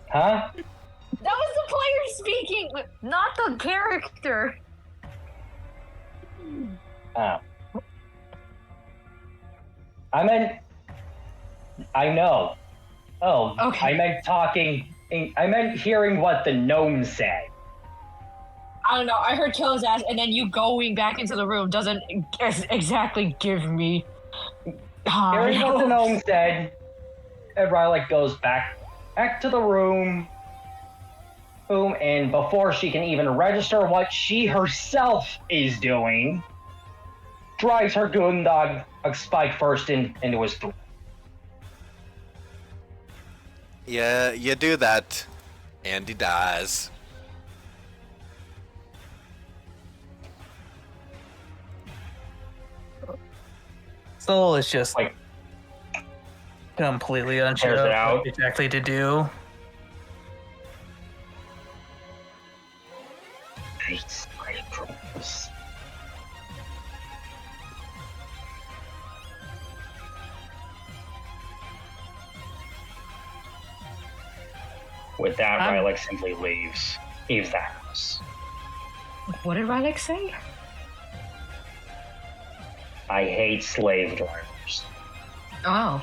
Huh? That was the player speaking, not the character. Oh. I know. Oh, Okay. I meant hearing what the gnome said. I don't know, I heard kill his ass, and then you going back into the room doesn't exactly give me... Hearing what the gnome said, and Rylek goes back to the room. Boom, and before she can even register what she herself is doing, drives her Gundog spike first into his throat. Yeah, you do that, and he dies. Soul is just Like, completely unsure tears it of out. what exactly to do. Nice, great progress. With that, Rylek simply leaves the house. What did Rylek say? I hate slave drivers. Oh.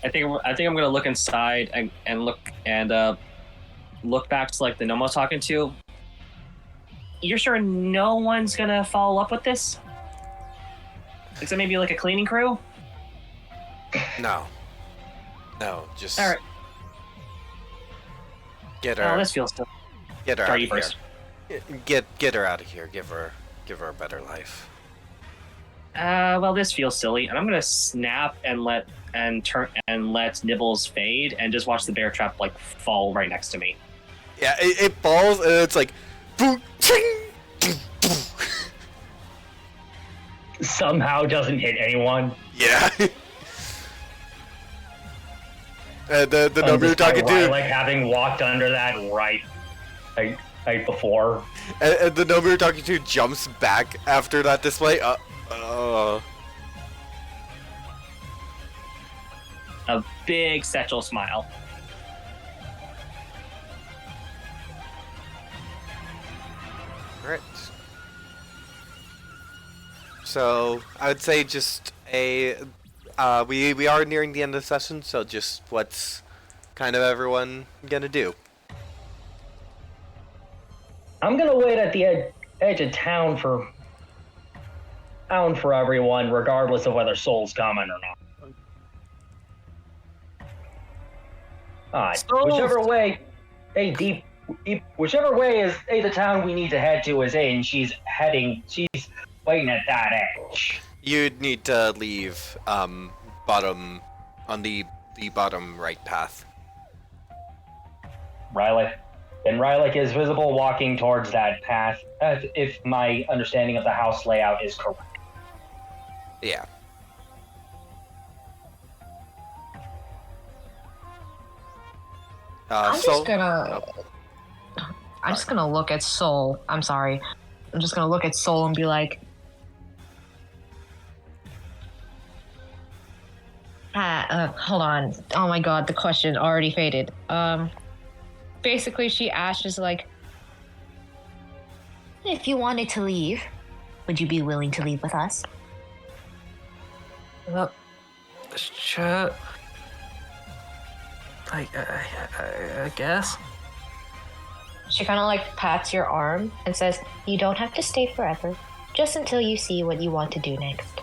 I think I'm gonna look inside and look back to like the gnome I was talking to. You're sure no one's gonna follow up with this? Is it maybe like a cleaning crew? No, just All right. get Oh, her, this feels still. get her Start out you of here. first. Get her out of here. Give her a better life. Well, this feels silly, and I'm gonna snap and let Nibbles fade, and just watch the bear trap like fall right next to me. Yeah, it falls and it's like, boom, ching, boom, boom. Somehow doesn't hit anyone. Yeah. And the number you're talking to, Rylek having walked under that right before. and the number you're talking to jumps back after that display. A big satchel smile. Alright. So, I would say just we are nearing the end of the session, so just what's kind of everyone gonna do? I'm gonna wait at the edge of town for everyone, regardless of whether Soul's coming or not. Whichever way, whichever way is the town we need to head to is in. She's waiting at that edge. You'd need to leave bottom on the bottom right path. Rylek is visible walking towards that path, if my understanding of the house layout is correct. Yeah. I'm so just gonna look at Soul. I'm sorry. I'm just gonna look at Soul and be like, hold on. Oh my god, the question already faded. Basically she asked is like, if you wanted to leave, would you be willing to leave with us? Sure. I guess. She kind of like pats your arm and says, you don't have to stay forever, just until you see what you want to do next.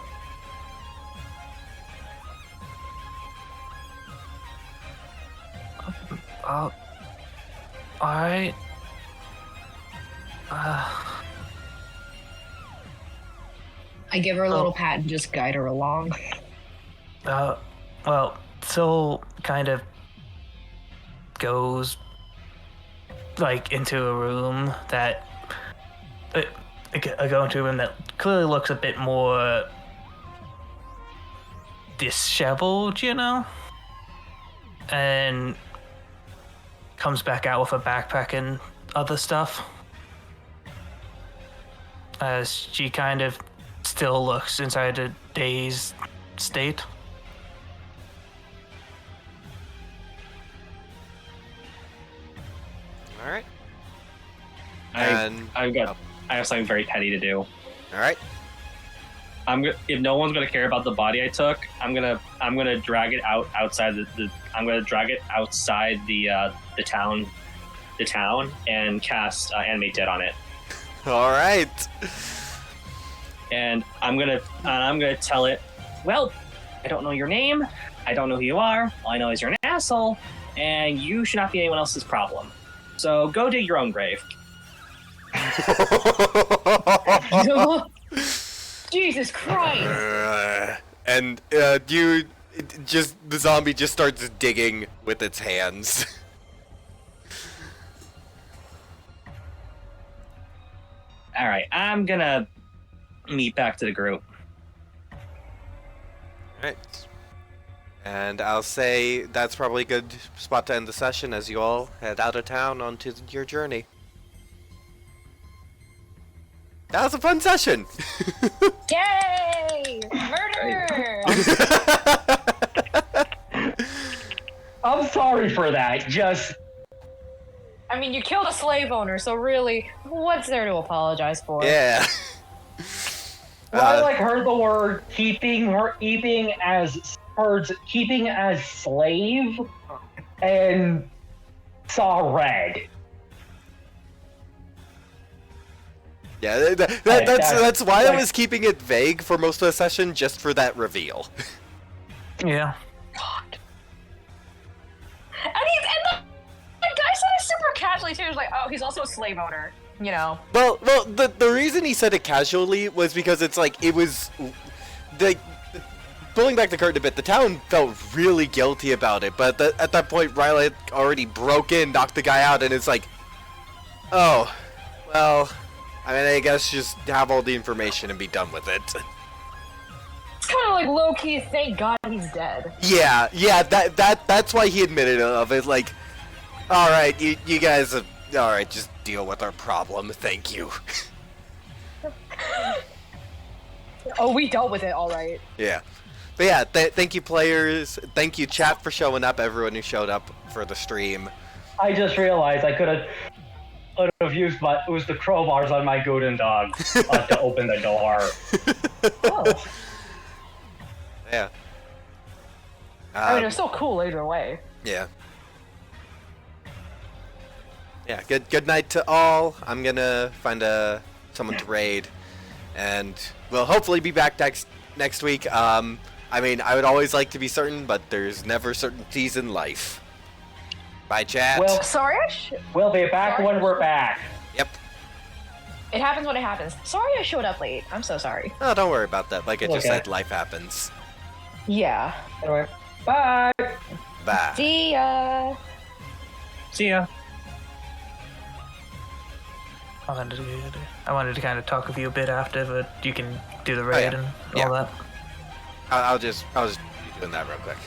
Alright. I give her a little pat and just guide her along. Well, Syl kind of goes, like, into a room that... I go into a room that clearly looks a bit more disheveled, you know? And comes back out with a backpack and other stuff. As she kind of still looks inside a dazed state. All right. I have something very petty to do. All right. If no one's gonna care about the body I took, I'm gonna drag it outside I'm gonna drag it outside the town and cast Animate Dead on it. All right. And I'm gonna tell it, well, I don't know your name, I don't know who you are, all I know is you're an asshole, and you should not be anyone else's problem. So go dig your own grave. Jesus Christ! And the zombie just starts digging with its hands. All right, I'm gonna meet back to the group. Alright. And I'll say that's probably a good spot to end the session as you all head out of town onto your journey. That was a fun session! Yay! Murder! I'm sorry for that. Just I mean, you killed a slave owner, so really, what's there to apologize for? Yeah. I heard the word keeping as slave and saw red. Yeah, that's why I was keeping it vague for most of the session, just for that reveal. Yeah. God. And the guy said it super casually too. He was like, "Oh, he's also a slave owner," you know. Well, the reason he said it casually was because it's like, it was... Pulling back the curtain a bit, the town felt really guilty about it, but at that point, Riley already broke in, knocked the guy out, and it's like... Oh, well... I mean, I guess just have all the information and be done with it. It's kind of like low-key, thank God he's dead. Yeah, that's why he admitted of it, like... Alright, you guys... Alright, just deal with our problem, thank you. Oh, we dealt with it, alright. Yeah. But yeah, thank you players, thank you chat for showing up, everyone who showed up for the stream. I just realized I could have used the crowbars on my Guden dog to open the door. Oh. Yeah. I mean, it was still cool either way. Yeah. Yeah, good night to all. I'm gonna find someone to raid, and we'll hopefully be back next week. I mean, I would always like to be certain, but there's never certainties in life. Bye, chat. Well, Sorry, we'll be back Sorry. when we're back. Yep. it happens when it happens. Sorry I showed up late. I'm so sorry. Oh, don't worry about that. Like I just Okay. said, life happens. Yeah. Anyway, bye. Bye. See ya. See ya. I wanted to kind of talk with you a bit after, but you can do the raid yeah. and Yeah. all that. I'll just be doing that real quick.